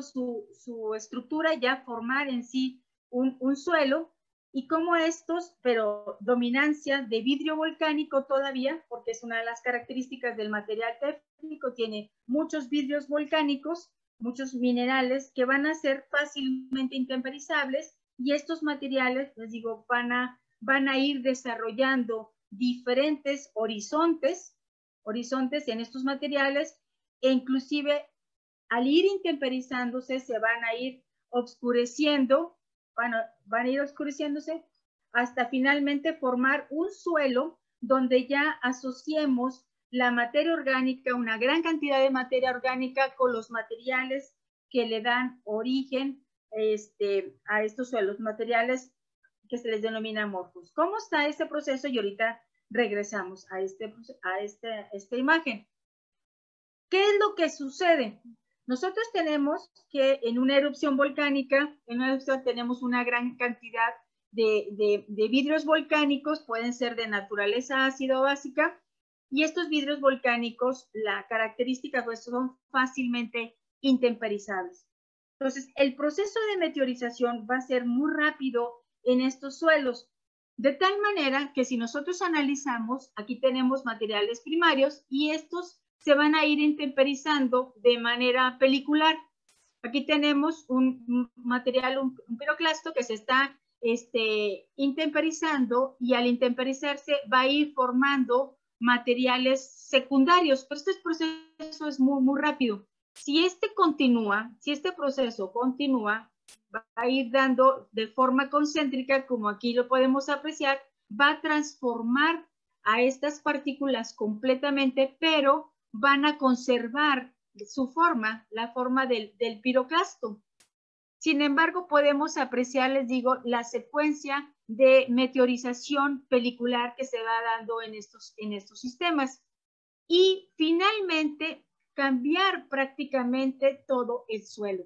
su estructura, ya formar en sí un suelo, y como estos, pero dominancia de vidrio volcánico todavía, porque es una de las características del material téfrico, tiene muchos vidrios volcánicos, muchos minerales que van a ser fácilmente intemperizables, y estos materiales, les digo, van a ir desarrollando diferentes horizontes en estos materiales, e inclusive al ir intemperizándose se van a ir oscureciendo, van a ir oscureciéndose hasta finalmente formar un suelo donde ya asociemos la materia orgánica, una gran cantidad de materia orgánica, con los materiales que le dan origen a estos suelos, materiales que se les denomina amorfos. ¿Cómo está este proceso? Y ahorita regresamos a esta imagen. ¿Qué es lo que sucede? Nosotros tenemos que en una erupción volcánica, tenemos una gran cantidad de vidrios volcánicos, pueden ser de naturaleza ácida o básica, y estos vidrios volcánicos, la característica pues son fácilmente intemperizables. Entonces, el proceso de meteorización va a ser muy rápido en estos suelos, de tal manera que si nosotros analizamos, aquí tenemos materiales primarios y estos se van a ir intemperizando de manera pelicular. Aquí tenemos un material, un piroclasto que se está intemperizando, y al intemperizarse va a ir formando materiales secundarios, pero este proceso es muy, muy rápido. Si este proceso continúa, va a ir dando de forma concéntrica, como aquí lo podemos apreciar, va a transformar a estas partículas completamente, pero van a conservar su forma, la forma del piroclasto. Sin embargo, podemos apreciar, les digo, la secuencia de meteorización pelicular que se va dando en estos sistemas. Y finalmente, cambiar prácticamente todo el suelo.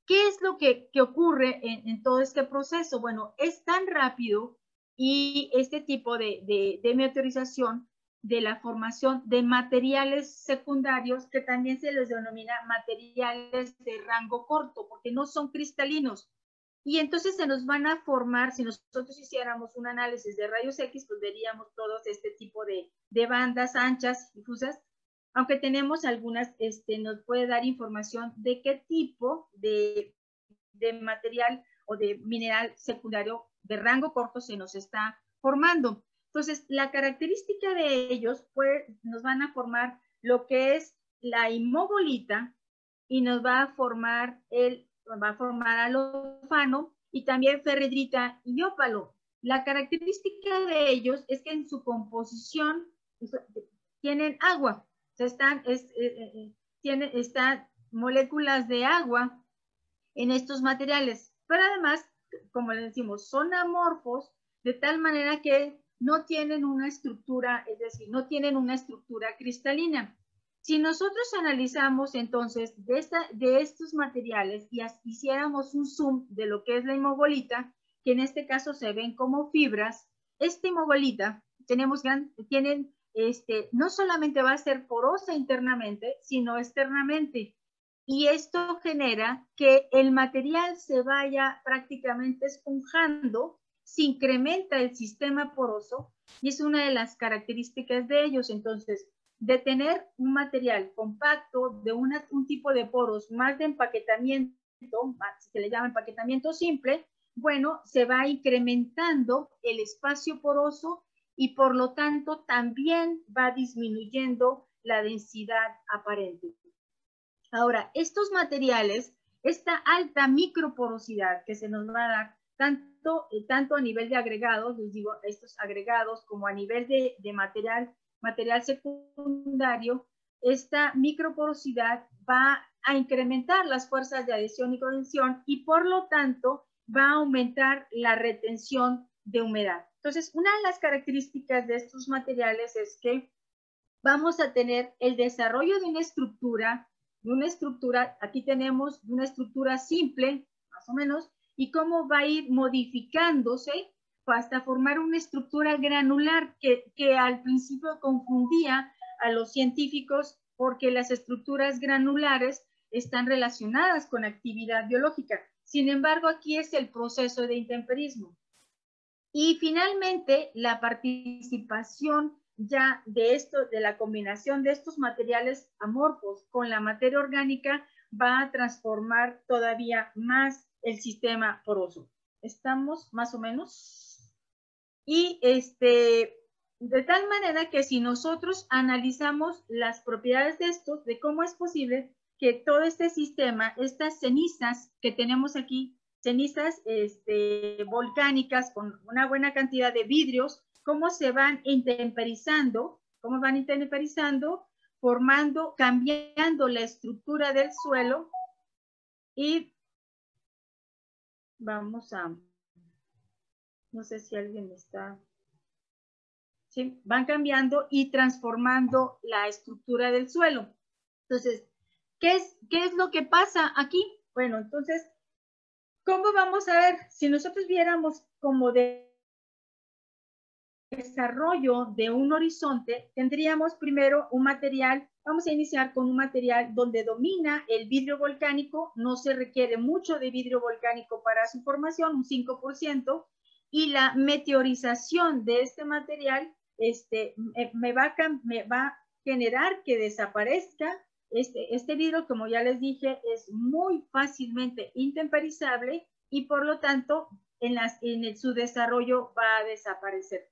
¿Qué es lo que ocurre en todo este proceso? Bueno, es tan rápido, y este tipo de meteorización, de la formación de materiales secundarios, que también se les denomina materiales de rango corto, porque no son cristalinos. Y entonces se nos van a formar, si nosotros hiciéramos un análisis de rayos X, pues veríamos todos este tipo de bandas anchas, difusas, aunque tenemos algunas, nos puede dar información de qué tipo de material o de mineral secundario de rango corto se nos está formando. Entonces, la característica de ellos, pues, nos van a formar lo que es la imobolita, y nos va a formar alofano, y también ferridrita y ópalo. La característica de ellos es que en su composición tienen agua, o sea, están moléculas de agua en estos materiales, pero además, como les decimos, son amorfos, de tal manera que no tienen una estructura, es decir, no tienen una estructura cristalina. Si nosotros analizamos entonces de estos materiales y hiciéramos un zoom de lo que es la imobolita, que en este caso se ven como fibras, esta imobolita no solamente va a ser porosa internamente, sino externamente. Y esto genera que el material se vaya prácticamente esponjando, se incrementa el sistema poroso, y es una de las características de ellos. Entonces, de tener un material compacto, de un tipo de poros más de empaquetamiento, se le llama empaquetamiento simple, bueno, se va incrementando el espacio poroso, y por lo tanto también va disminuyendo la densidad aparente. Ahora, estos materiales, esta alta microporosidad que se nos va a dar tanto a nivel de agregados, les digo, estos agregados, como a nivel de material secundario, esta microporosidad va a incrementar las fuerzas de adhesión y condensación y por lo tanto va a aumentar la retención de humedad. Entonces, una de las características de estos materiales es que vamos a tener el desarrollo de una estructura, aquí tenemos una estructura simple, más o menos, y cómo va a ir modificándose hasta formar una estructura granular que al principio confundía a los científicos porque las estructuras granulares están relacionadas con actividad biológica. Sin embargo, aquí es el proceso de intemperismo. Y finalmente, la participación ya de la combinación de estos materiales amorfos con la materia orgánica va a transformar todavía más el sistema poroso. ¿Estamos más o menos? Y de tal manera que si nosotros analizamos las propiedades de estos, de cómo es posible que todo este sistema, estas cenizas que tenemos aquí, cenizas volcánicas con una buena cantidad de vidrios, cómo se van intemperizando, cambiando la estructura del suelo y vamos a, no sé si alguien está, ¿sí? Van cambiando y transformando la estructura del suelo. Entonces, ¿qué es lo que pasa aquí? Bueno, entonces, ¿cómo vamos a ver? Si nosotros viéramos como de desarrollo de un horizonte, tendríamos primero un material, vamos a iniciar con un material donde domina el vidrio volcánico, no se requiere mucho de vidrio volcánico para su formación, un 5%, y la meteorización de este material me va a generar que desaparezca. Este vidrio, como ya les dije, es muy fácilmente intemperizable y por lo tanto su desarrollo va a desaparecer.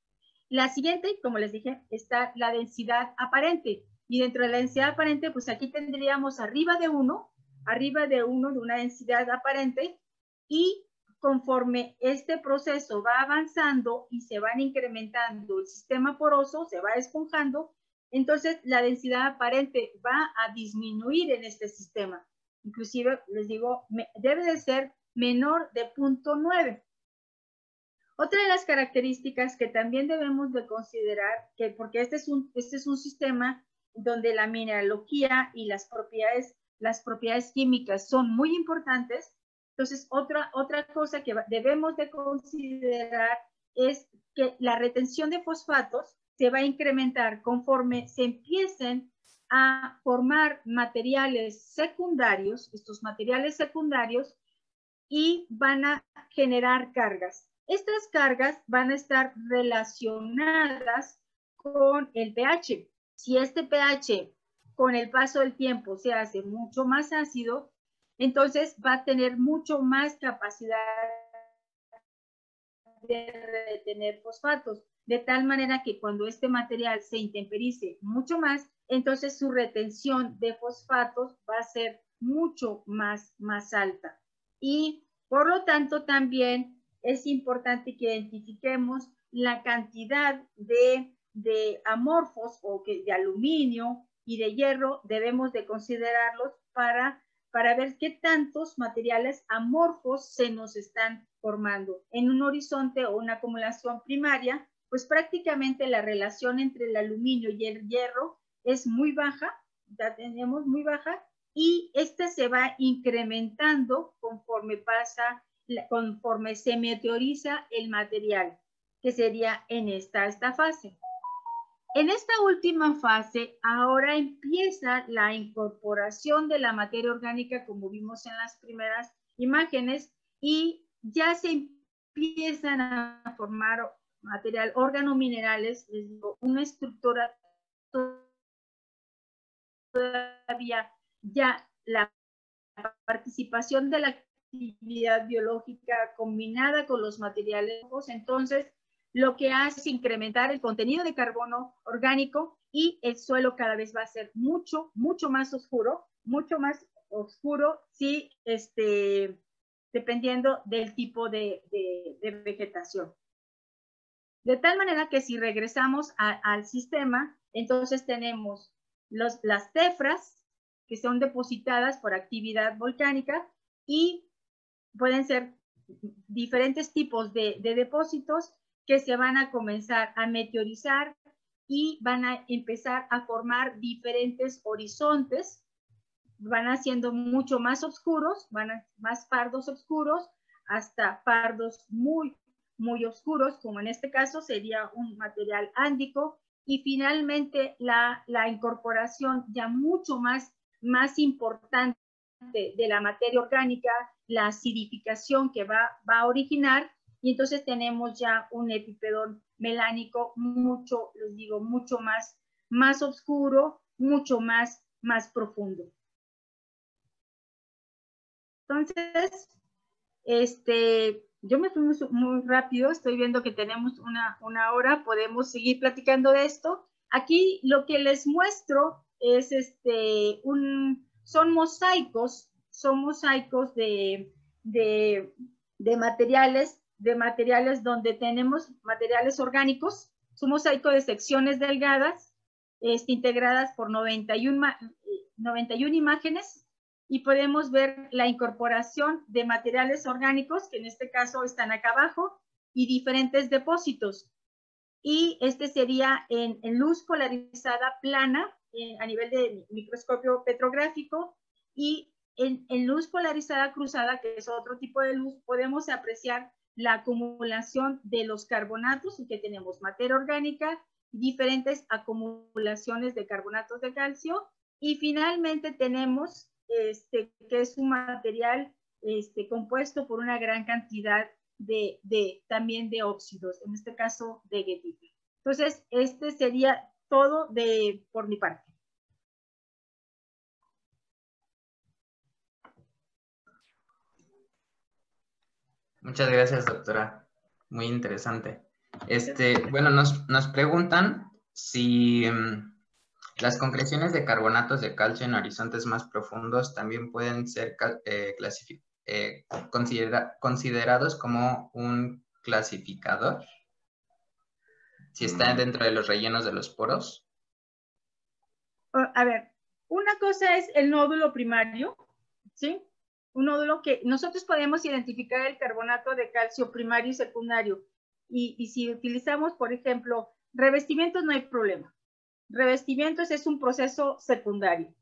La siguiente, como les dije, está la densidad aparente. Y dentro de la densidad aparente, pues aquí tendríamos arriba de uno de una densidad aparente, y conforme este proceso va avanzando y se van incrementando el sistema poroso, se va esponjando, entonces la densidad aparente va a disminuir en este sistema. Inclusive, les digo, debe de ser menor de 0.9. Otra de las características que también debemos de considerar, porque este es un sistema donde la mineralogía y las propiedades químicas son muy importantes, entonces otra cosa que debemos de considerar es que la retención de fosfatos se va a incrementar conforme se empiecen a formar materiales secundarios, estos materiales secundarios, y van a generar cargas. Estas cargas van a estar relacionadas con el pH. Si este pH con el paso del tiempo se hace mucho más ácido, entonces va a tener mucho más capacidad de retener fosfatos, de tal manera que cuando este material se intemperice mucho más, entonces su retención de fosfatos va a ser mucho más alta. Y por lo tanto también es importante que identifiquemos la cantidad de amorfos o de aluminio y de hierro, debemos de considerarlos para ver qué tantos materiales amorfos se nos están formando. En un horizonte o una acumulación primaria, pues prácticamente la relación entre el aluminio y el hierro es muy baja, la tenemos muy baja, y esta se va incrementando conforme se meteoriza el material, que sería en esta fase. En esta última fase, ahora empieza la incorporación de la materia orgánica, como vimos en las primeras imágenes, y ya se empiezan a formar material organominerales, les digo, una estructura todavía ya la participación de la actividad biológica combinada con los materiales, entonces lo que hace es incrementar el contenido de carbono orgánico y el suelo cada vez va a ser mucho más oscuro, sí, dependiendo del tipo de vegetación. De tal manera que si regresamos al sistema, entonces tenemos las tefras que son depositadas por actividad volcánica y pueden ser diferentes tipos de depósitos que se van a comenzar a meteorizar y van a empezar a formar diferentes horizontes, van haciendo mucho más oscuros, más pardos oscuros, hasta pardos muy oscuros, como en este caso sería un material ándico, y finalmente la incorporación ya mucho más importante de la materia orgánica, la acidificación que va a originar, y entonces tenemos ya un epipedón melánico mucho más oscuro, mucho más profundo. Entonces, yo me fui muy rápido, estoy viendo que tenemos una hora, podemos seguir platicando de esto. Aquí lo que les muestro es son mosaicos de materiales donde tenemos materiales orgánicos, es un mosaico de secciones delgadas, integradas por 91 imágenes, y podemos ver la incorporación de materiales orgánicos, que en este caso están acá abajo, y diferentes depósitos. Y este sería en luz polarizada plana, a nivel de microscopio petrográfico, y en luz polarizada cruzada, que es otro tipo de luz, podemos apreciar la acumulación de los carbonatos, y que tenemos materia orgánica, diferentes acumulaciones de carbonatos de calcio, y finalmente tenemos que es un material compuesto por una gran cantidad también de óxidos, en este caso de goethita. Entonces, sería todo por mi parte. Muchas gracias, doctora. Muy interesante. Bueno, nos preguntan si las concreciones de carbonatos de calcio en horizontes más profundos también pueden ser considerados como un clasificador, si están dentro de los rellenos de los poros. A ver, una cosa es el nódulo primario, ¿sí? Un nódulo que nosotros podemos identificar el carbonato de calcio primario y secundario. Y si utilizamos, por ejemplo, revestimientos, no hay problema. Revestimientos es un proceso secundario.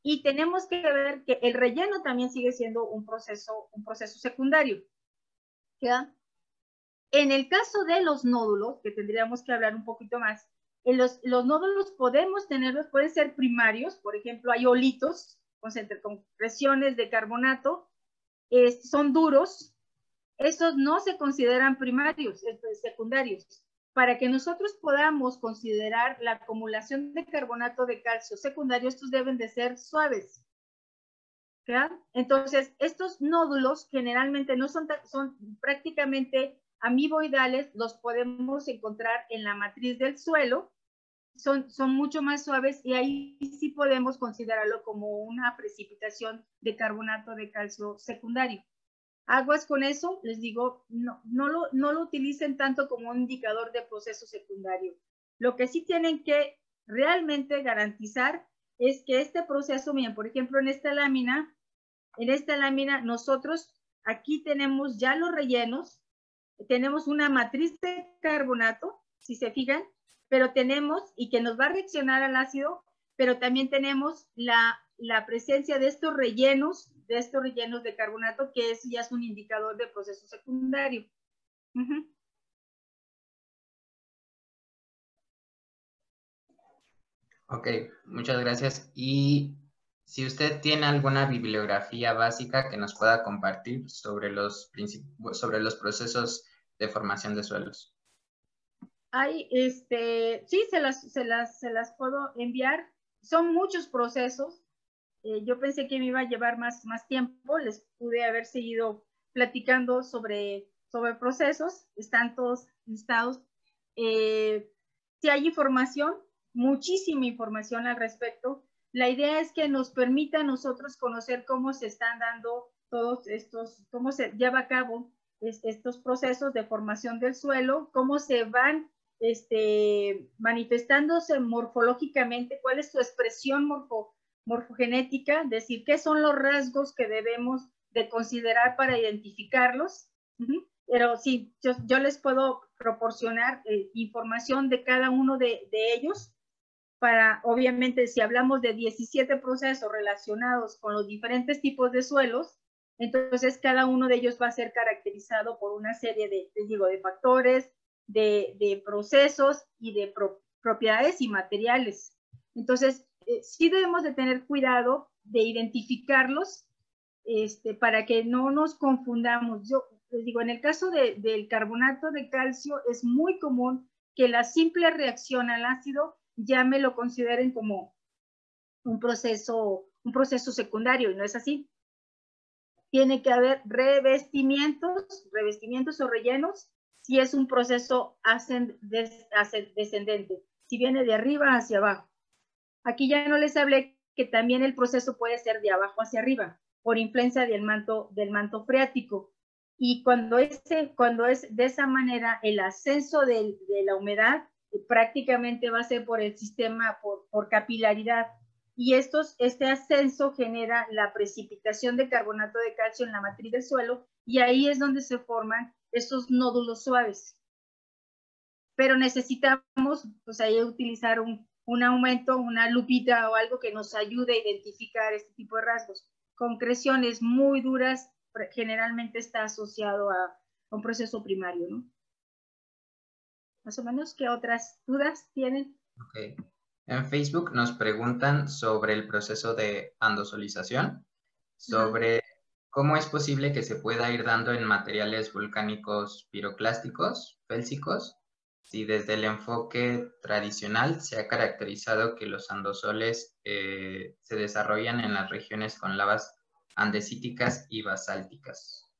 Y tenemos que ver que el relleno también sigue siendo un proceso secundario. ¿Ya? En el caso de los nódulos, que tendríamos que hablar un poquito más, los nódulos pueden ser primarios, por ejemplo, hay olitos con presiones de carbonato, son duros, esos no se consideran primarios, secundarios. Para que nosotros podamos considerar la acumulación de carbonato de calcio secundario, estos deben de ser suaves. ¿Ya? Entonces, estos nódulos generalmente no son prácticamente amiboidales, los podemos encontrar en la matriz del suelo, son mucho más suaves, y ahí sí podemos considerarlo como una precipitación de carbonato de calcio secundario. Aguas con eso, les digo, no lo utilicen tanto como un indicador de proceso secundario. Lo que sí tienen que realmente garantizar es que este proceso, miren, por ejemplo, en esta lámina nosotros aquí tenemos ya los rellenos, tenemos una matriz de carbonato, si se fijan, pero tenemos, y que nos va a reaccionar al ácido, pero también tenemos la presencia de estos rellenos de carbonato, que ya es un indicador de proceso secundario. Ok, muchas gracias. Y si usted tiene alguna bibliografía básica que nos pueda compartir sobre los procesos de formación de suelos. Hay, sí, se las puedo enviar. Son muchos procesos. Yo pensé que me iba a llevar más tiempo. Les pude haber seguido platicando sobre procesos. Están todos listados. Si hay información, muchísima información al respecto. La idea es que nos permita a nosotros conocer cómo se están dando todos estos, cómo se lleva a cabo estos procesos de formación del suelo, cómo se van manifestándose morfológicamente, cuál es su expresión morfogenética, es decir, qué son los rasgos que debemos de considerar para identificarlos. Pero sí, yo les puedo proporcionar información de cada uno de ellos para, obviamente, si hablamos de 17 procesos relacionados con los diferentes tipos de suelos, entonces cada uno de ellos va a ser caracterizado por una serie de factores, de procesos y de propiedades y materiales. Entonces, sí debemos de tener cuidado de identificarlos para que no nos confundamos. Yo les digo, en el caso del carbonato de calcio es muy común que la simple reacción al ácido ya me lo consideren como un proceso secundario, y no es así. Tiene que haber revestimientos o rellenos si es un proceso descendente, si viene de arriba hacia abajo. Aquí ya no les hablé que también el proceso puede ser de abajo hacia arriba, por influencia del manto freático. Y cuando es de esa manera, el ascenso de la humedad prácticamente va a ser por el sistema, por capilaridad. Y este ascenso genera la precipitación de carbonato de calcio en la matriz del suelo, y ahí es donde se forman estos nódulos suaves. Pero necesitamos, pues, ahí utilizar un aumento, una lupita o algo que nos ayude a identificar este tipo de rasgos. Concreciones muy duras generalmente está asociado a un proceso primario, ¿no? Más o menos, ¿qué otras dudas tienen? Okay. En Facebook nos preguntan sobre el proceso de andosolización, sobre cómo es posible que se pueda ir dando en materiales volcánicos piroclásticos, félsicos, si desde el enfoque tradicional se ha caracterizado que los andosoles se desarrollan en las regiones con lavas andesíticas y basálticas.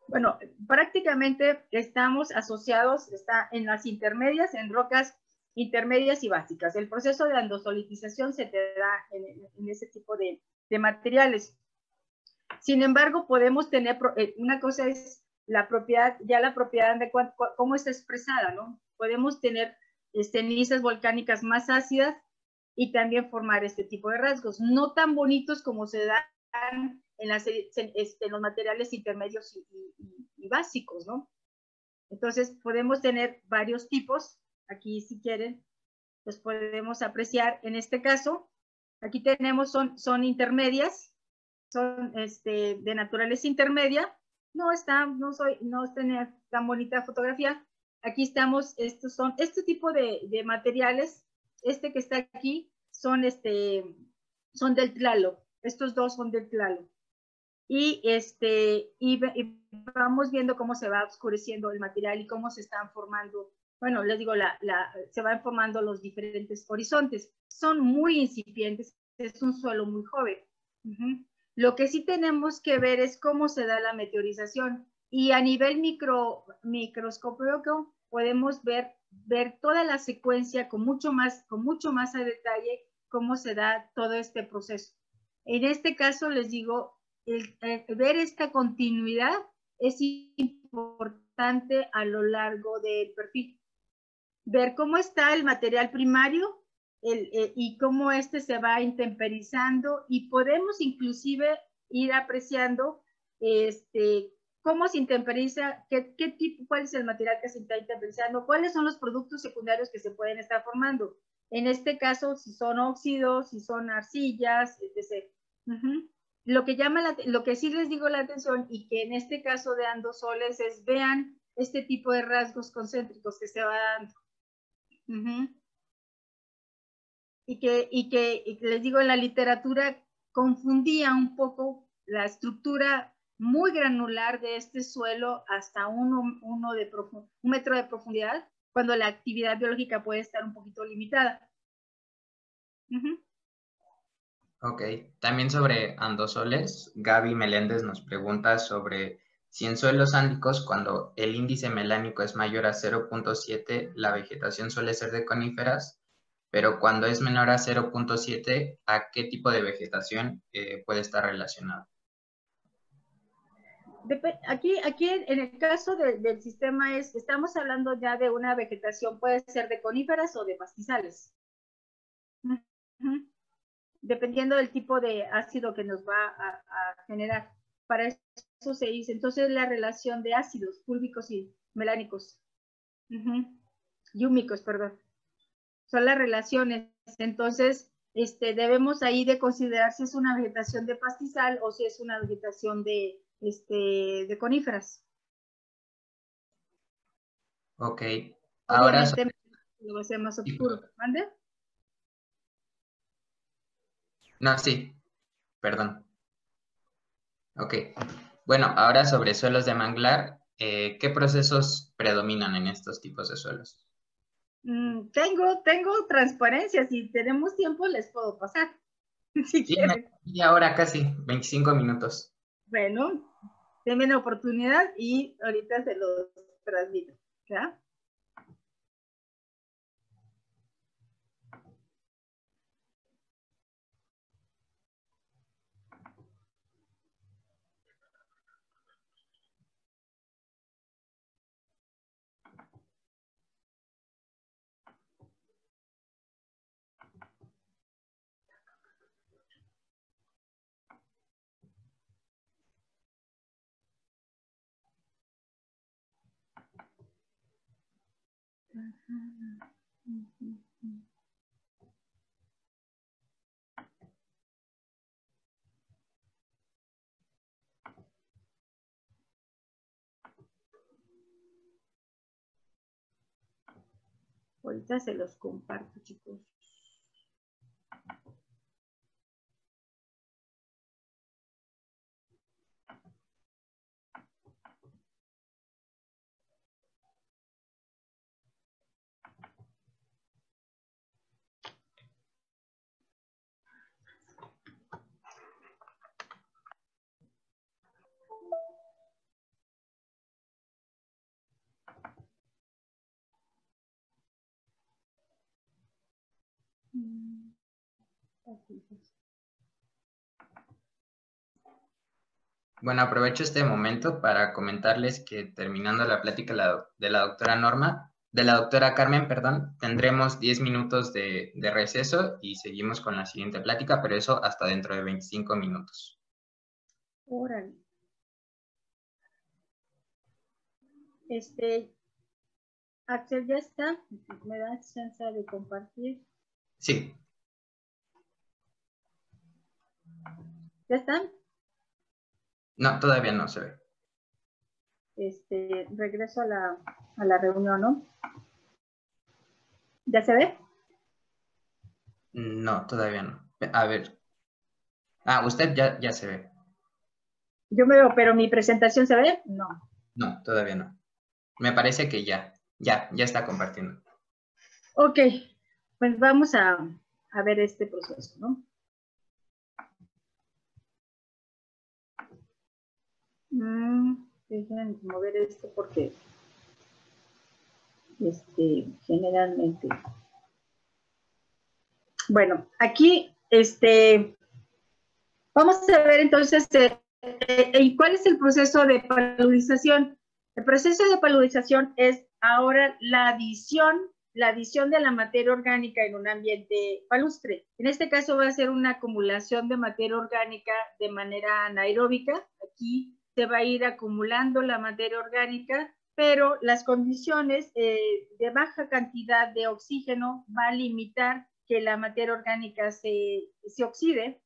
Bueno, prácticamente estamos asociados, está en las intermedias, en rocas intermedias y básicas. El proceso de andosolitización se te da en ese tipo de materiales. Sin embargo, podemos tener, una cosa es la propiedad de cómo está expresada, ¿no? Podemos tener cenizas volcánicas más ácidas y también formar este tipo de rasgos, no tan bonitos como se dan en los materiales intermedios y básicos, ¿no? Entonces, podemos tener varios tipos. Aquí, si quieren, los podemos apreciar. En este caso, aquí tenemos, son intermedias, son de naturaleza intermedia. No tenía tan bonita fotografía. Aquí estamos, estos son este tipo de materiales. Que está aquí son del Tlaloc. Estos dos son del Tlaloc. Y vamos viendo cómo se va oscureciendo el material y cómo se están formando, bueno, les digo, se van formando los diferentes horizontes. Son muy incipientes, es un suelo muy joven. Lo que sí tenemos que ver es cómo se da la meteorización, y a nivel microscópico podemos ver toda la secuencia con mucho más a detalle cómo se da todo este proceso. En este caso, les digo, ver esta continuidad es importante a lo largo del perfil. Ver cómo está el material primario y cómo se va intemperizando, y podemos inclusive ir apreciando cómo se intemperiza, cuál es el material que se está intemperizando, cuáles son los productos secundarios que se pueden estar formando. En este caso, si son óxidos, si son arcillas, etc. Lo que sí les digo la atención, y que en este caso de andosoles, es vean este tipo de rasgos concéntricos que se va dando. Y que les digo, en la literatura confundía un poco la estructura muy granular de este suelo hasta un metro de profundidad, cuando la actividad biológica puede estar un poquito limitada. Ok, también sobre andosoles, Gaby Meléndez nos pregunta sobre si en suelos ándicos, cuando el índice melánico es mayor a 0.7, la vegetación suele ser de coníferas, pero cuando es menor a 0.7, ¿a qué tipo de vegetación puede estar relacionado? Aquí en el caso del sistema estamos hablando ya de una vegetación, puede ser de coníferas o de pastizales. Dependiendo del tipo de ácido que nos va a generar. Para eso se dice, entonces la relación de ácidos fúlvicos y melánicos, yúmicos, perdón, son las relaciones. Entonces, debemos ahí de considerar si es una vegetación de pastizal o si es una vegetación de coníferas. Ok. Obviamente, ahora lo va a hacer más oscuro. ¿Mande? No, sí, perdón. Ok. Bueno, ahora sobre suelos de manglar, ¿qué procesos predominan en estos tipos de suelos? Tengo transparencia. Si tenemos tiempo, les puedo pasar. Si Sí, quieren. y ahora casi, 25 minutos. Bueno, denme la oportunidad y ahorita se los transmito. ¿Ya? Ahorita se los comparto, chicos. Bueno, aprovecho este momento para comentarles que terminando la plática de la doctora Carmen, perdón, tendremos 10 minutos de receso y seguimos con la siguiente plática, pero eso hasta dentro de 25 minutos. Órale. Axel, ¿ya está? ¿Me das chance de compartir? Sí. ¿Ya están? No, todavía no se ve. Regreso a la reunión, ¿no? ¿Ya se ve? No, todavía no. A ver. Ah, usted ya se ve. Yo me veo, pero mi presentación ¿se ve? No. No, todavía no. Me parece que ya está compartiendo. Ok, pues vamos a ver este proceso, ¿no? Dejen mover esto porque generalmente. Bueno, aquí vamos a ver entonces cuál es el proceso de paludización. El proceso de paludización es ahora la adición de la materia orgánica en un ambiente palustre. En este caso va a ser una acumulación de materia orgánica de manera anaeróbica. Aquí se va a ir acumulando la materia orgánica, pero las condiciones de baja cantidad de oxígeno va a limitar que la materia orgánica se oxide,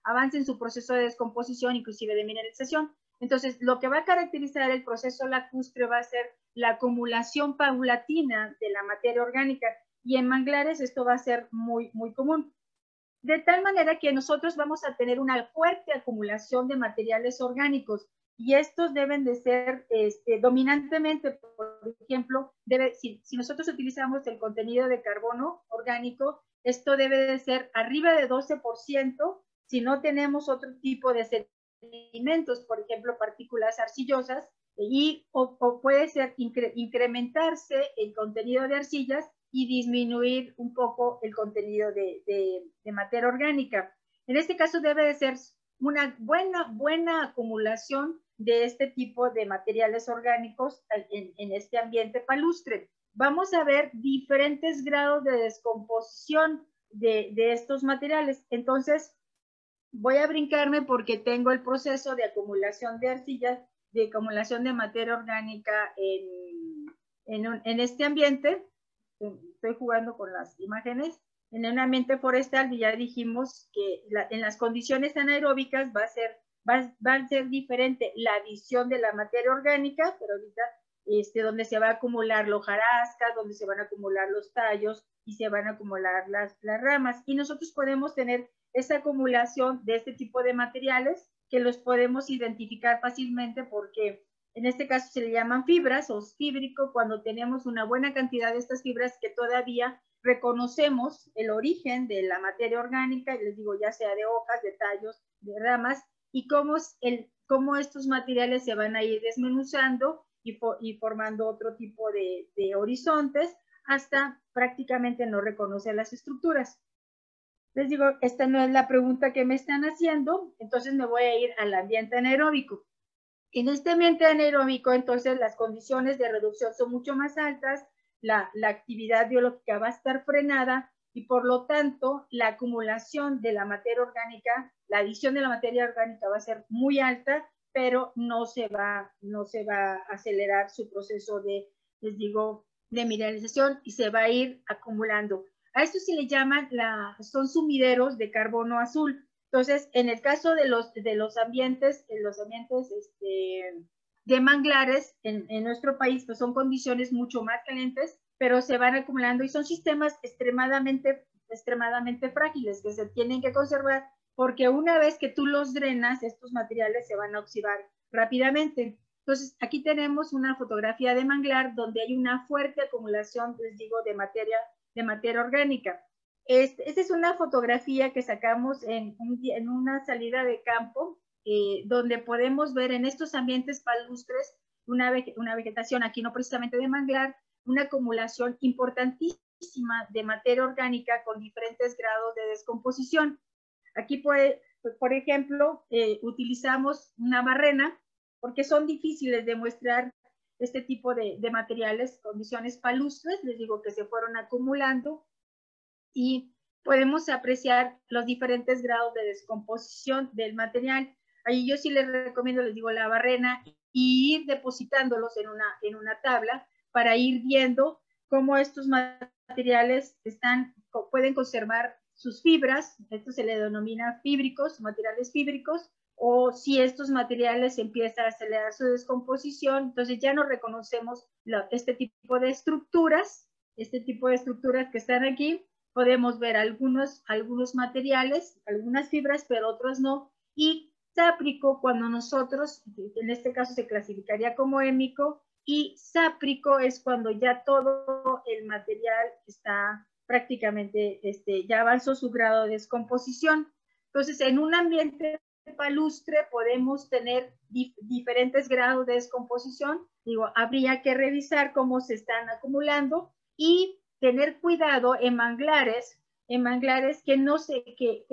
avance en su proceso de descomposición, inclusive de mineralización. Entonces, lo que va a caracterizar el proceso lacustre va a ser la acumulación paulatina de la materia orgánica, y en manglares esto va a ser muy, muy común. De tal manera que nosotros vamos a tener una fuerte acumulación de materiales orgánicos, y estos deben de ser dominantemente, por ejemplo, si nosotros utilizamos el contenido de carbono orgánico, esto debe de ser arriba de 12%. Si no tenemos otro tipo de sedimentos, por ejemplo, partículas arcillosas, o puede ser incrementarse el contenido de arcillas y disminuir un poco el contenido de materia orgánica. En este caso debe de ser una buena acumulación de este tipo de materiales orgánicos en este ambiente palustre. Vamos a ver diferentes grados de descomposición de estos materiales. Entonces, voy a brincarme porque tengo el proceso de acumulación de arcillas, de acumulación de materia orgánica en este ambiente. Estoy jugando con las imágenes. En un ambiente forestal, ya dijimos que en las condiciones anaeróbicas va a ser diferente la adición de la materia orgánica, pero ahorita donde se va a acumular la hojarasca, donde se van a acumular los tallos y se van a acumular las ramas. Y nosotros podemos tener esa acumulación de este tipo de materiales que los podemos identificar fácilmente porque en este caso se le llaman fibras o fíbrico cuando tenemos una buena cantidad de estas fibras que todavía reconocemos el origen de la materia orgánica, y les digo, ya sea de hojas, de tallos, de ramas, y cómo estos materiales se van a ir desmenuzando y formando otro tipo de horizontes hasta prácticamente no reconocer las estructuras. Les digo, esta no es la pregunta que me están haciendo, entonces me voy a ir al ambiente anaeróbico. En este ambiente anaeróbico, entonces, las condiciones de reducción son mucho más altas, la actividad biológica va a estar frenada y, por lo tanto, la acumulación de la materia orgánica, la adición de la materia orgánica va a ser muy alta, pero no se va a acelerar su proceso de, les digo, de mineralización y se va a ir acumulando. A esto se le llaman, son sumideros de carbono azul. Entonces, en el caso de los ambientes, de manglares en nuestro país, pues son condiciones mucho más calientes, pero se van acumulando y son sistemas extremadamente frágiles que se tienen que conservar porque una vez que tú los drenas, estos materiales se van a oxidar rápidamente. Entonces, aquí tenemos una fotografía de manglar donde hay una fuerte acumulación, les digo, de materia orgánica. Esta es una fotografía que sacamos en una salida de campo, donde podemos ver en estos ambientes palustres una vegetación, aquí no precisamente de manglar, una acumulación importantísima de materia orgánica con diferentes grados de descomposición. Aquí, por ejemplo, utilizamos una barrena porque son difíciles de mostrar este tipo de materiales, condiciones palustres, les digo que se fueron acumulando y podemos apreciar los diferentes grados de descomposición del material. Ahí yo sí les recomiendo, les digo, la barrena y ir depositándolos en una tabla para ir viendo cómo estos materiales pueden conservar sus fibras, esto se le denomina fíbricos, materiales fíbricos, o si estos materiales empiezan a acelerar su descomposición, entonces ya no reconocemos este tipo de estructuras que están aquí. Podemos ver algunos materiales, algunas fibras, pero otros no. Y sáprico, cuando nosotros, en este caso se clasificaría como hémico, y sáprico es cuando ya todo el material está prácticamente, ya avanzó su grado de descomposición. Entonces, en un ambiente palustre podemos tener diferentes grados de descomposición. Digo, habría que revisar cómo se están acumulando y tener cuidado en manglares que no sé, que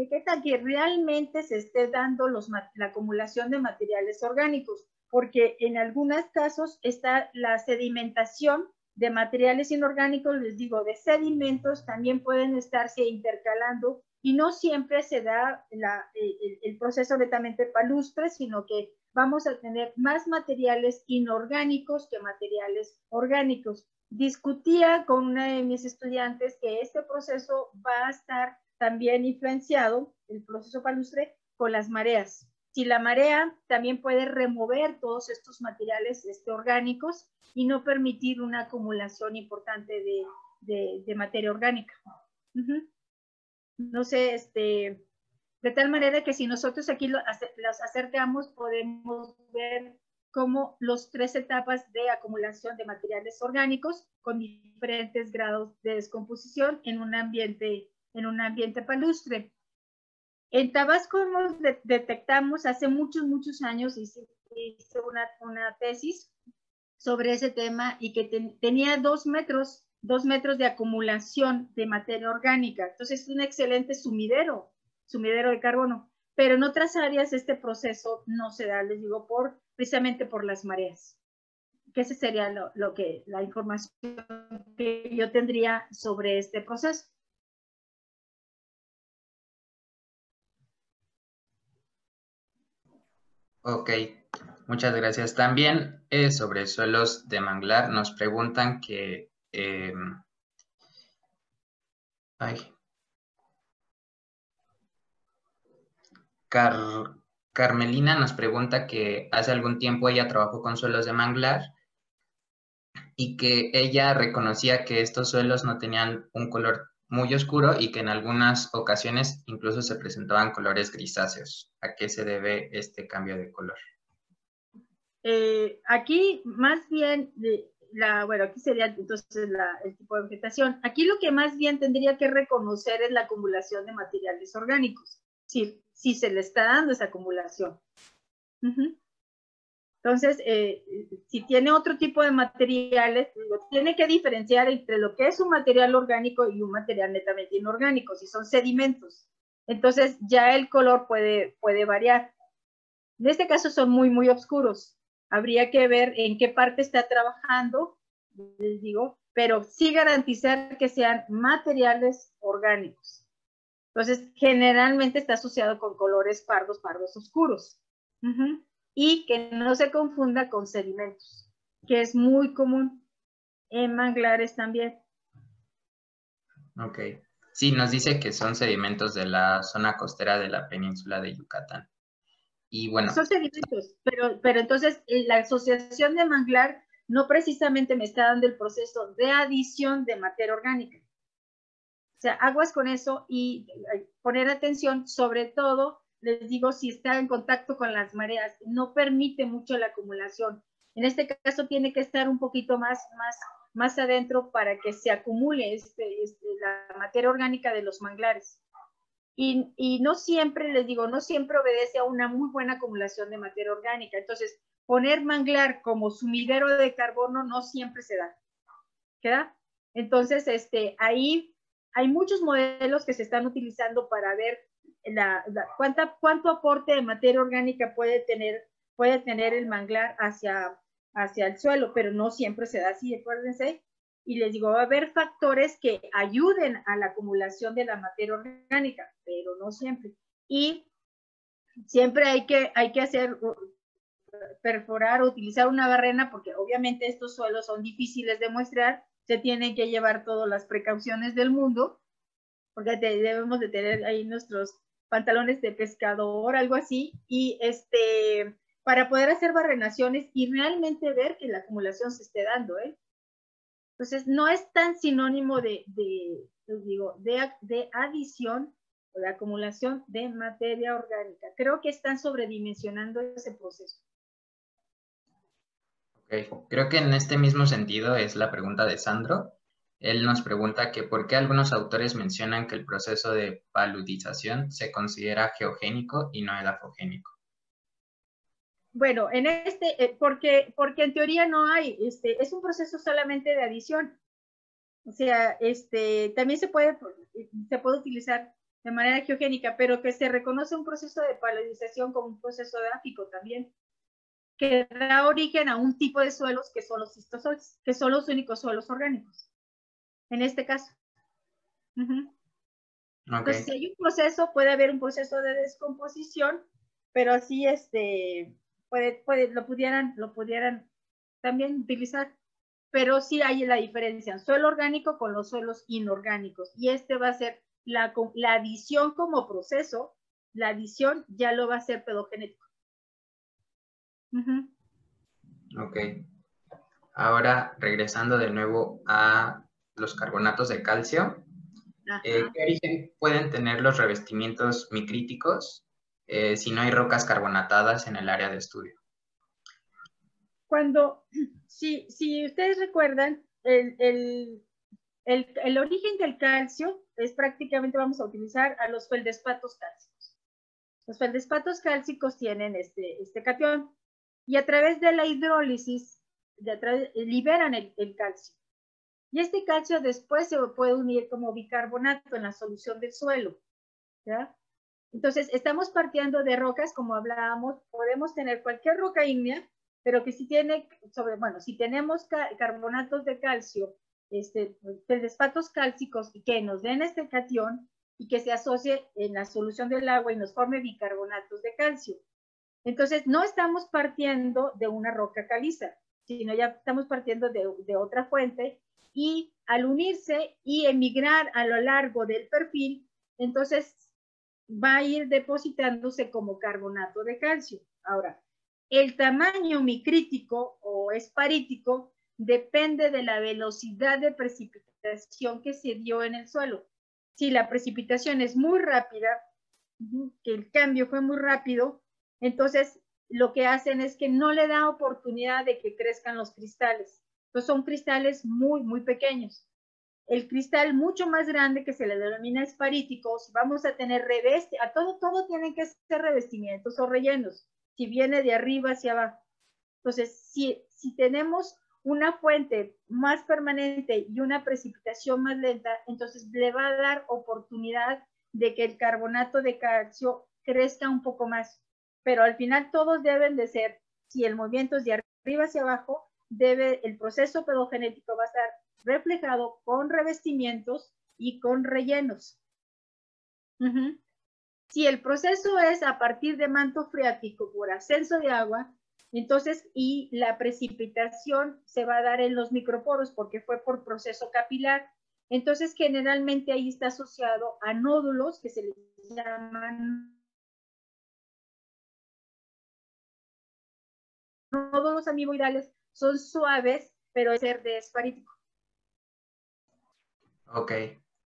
realmente se esté dando la acumulación de materiales orgánicos, porque en algunos casos está la sedimentación de materiales inorgánicos, les digo, de sedimentos, también pueden estarse intercalando y no siempre se da el proceso netamente palustre, sino que vamos a tener más materiales inorgánicos que materiales orgánicos. Discutía con una de mis estudiantes que este proceso va a estar también influenciado, el proceso palustre, con las mareas. Si la marea también puede remover todos estos materiales orgánicos y no permitir una acumulación importante de materia orgánica. No sé, de tal manera que si nosotros aquí los acercamos, podemos ver como las 3 etapas de acumulación de materiales orgánicos con diferentes grados de descomposición en un ambiente palustre. En Tabasco detectamos hace muchos años, hice una tesis sobre ese tema y que tenía 2 metros 2 metros de acumulación de materia orgánica. Entonces es un excelente sumidero de carbono. Pero en otras áreas este proceso no se da, les digo, precisamente por las mareas. Que esa sería la información que yo tendría sobre este proceso. Ok, muchas gracias. También sobre suelos de manglar nos preguntan que... Carmelina nos pregunta que hace algún tiempo ella trabajó con suelos de manglar y que ella reconocía que estos suelos no tenían un color muy oscuro y que en algunas ocasiones incluso se presentaban colores grisáceos. ¿A qué se debe este cambio de color? Aquí más bien, bueno, aquí sería entonces el tipo de vegetación. Aquí lo que más bien tendría que reconocer es la acumulación de materiales orgánicos, si se le está dando esa acumulación. Entonces, si tiene otro tipo de materiales, tiene que diferenciar entre lo que es un material orgánico y un material netamente inorgánico, si son sedimentos. Entonces, ya el color puede variar. En este caso son muy, muy oscuros. Habría que ver en qué parte está trabajando, les digo, pero sí garantizar que sean materiales orgánicos. Entonces, generalmente está asociado con colores pardos oscuros. Y que no se confunda con sedimentos, que es muy común en manglares también. Ok. Sí, nos dice que son sedimentos de la zona costera de la península de Yucatán. Y bueno. Son sedimentos, pero entonces la asociación de manglar no precisamente me está dando el proceso de adición de materia orgánica. O sea, aguas con eso y poner atención, sobre todo, les digo, si está en contacto con las mareas, no permite mucho la acumulación. En este caso tiene que estar un poquito más adentro para que se acumule la materia orgánica de los manglares. Y no siempre, les digo, no siempre obedece a una muy buena acumulación de materia orgánica. Entonces, poner manglar como sumidero de carbono no siempre se da. ¿Queda? Entonces, ahí hay muchos modelos que se están utilizando para ver cuánto aporte de materia orgánica puede tener el manglar hacia el suelo, pero no siempre se da así, acuérdense. Y les digo, va a haber factores que ayuden a la acumulación de la materia orgánica, pero no siempre. Y siempre hay que hacer, perforar o utilizar una barrena, porque obviamente estos suelos son difíciles de muestrear, se tienen que llevar todas las precauciones del mundo, porque debemos de tener ahí nuestros pantalones de pescador, algo así, y para poder hacer barrenaciones y realmente ver que la acumulación se esté dando, ¿eh? Entonces, no es tan sinónimo de adición o de acumulación de materia orgánica. Creo que están sobredimensionando ese proceso. Okay. Creo que en este mismo sentido es la pregunta de Sandro. Él nos pregunta que por qué algunos autores mencionan que el proceso de paludización se considera geogénico y no edafogénico. Bueno, porque en teoría no hay, es un proceso solamente de adición. O sea, también se puede utilizar de manera geogénica, pero que se reconoce un proceso de paludización como un proceso edáfico también, que da origen a un tipo de suelos que son los cistosoles, que son los únicos suelos orgánicos, en este caso. Okay. Entonces, si hay un proceso, puede haber un proceso de descomposición, pero así lo pudieran también utilizar. Pero sí hay la diferencia, suelo orgánico con los suelos inorgánicos. Y va a ser la adición como proceso, la adición ya lo va a ser pedogenético. Ok. Ahora, regresando de nuevo a los carbonatos de calcio, ¿qué origen pueden tener los revestimientos micríticos si no hay rocas carbonatadas en el área de estudio? Si ustedes recuerdan, el origen del calcio es prácticamente, vamos a utilizar a los feldespatos cálcicos. Los feldespatos cálcicos tienen este catión y a través de la hidrólisis liberan el calcio. Y este calcio después se puede unir como bicarbonato en la solución del suelo, ¿ya? Entonces, estamos partiendo de rocas, como hablábamos, podemos tener cualquier roca ígnea, pero que si tiene, bueno, si tenemos carbonatos de calcio, feldespatos cálcicos y que nos den este catión y que se asocie en la solución del agua y nos forme bicarbonatos de calcio. Entonces, no estamos partiendo de una roca caliza, sino ya estamos partiendo de otra fuente, y al unirse y emigrar a lo largo del perfil, entonces va a ir depositándose como carbonato de calcio. Ahora, el tamaño micrítico o esparítico depende de la velocidad de precipitación que se dio en el suelo. Si la precipitación es muy rápida, que el cambio fue muy rápido, entonces lo que hacen es que no le da oportunidad de que crezcan los cristales. Entonces son cristales muy, muy pequeños. El cristal mucho más grande, que se le denomina esparítico, si vamos a tener todo tienen que ser revestimientos o rellenos, si viene de arriba hacia abajo. Entonces, si tenemos una fuente más permanente y una precipitación más lenta, entonces le va a dar oportunidad de que el carbonato de calcio crezca un poco más. Pero al final todos deben de ser, si el movimiento es de arriba hacia abajo, el proceso pedogenético va a estar reflejado con revestimientos y con rellenos. Si el proceso es a partir de manto freático por ascenso de agua, entonces, y la precipitación se va a dar en los microporos porque fue por proceso capilar, entonces generalmente ahí está asociado a nódulos que se les llaman nódulos amiboidales, son suaves, pero es ser de esparítico. Ok,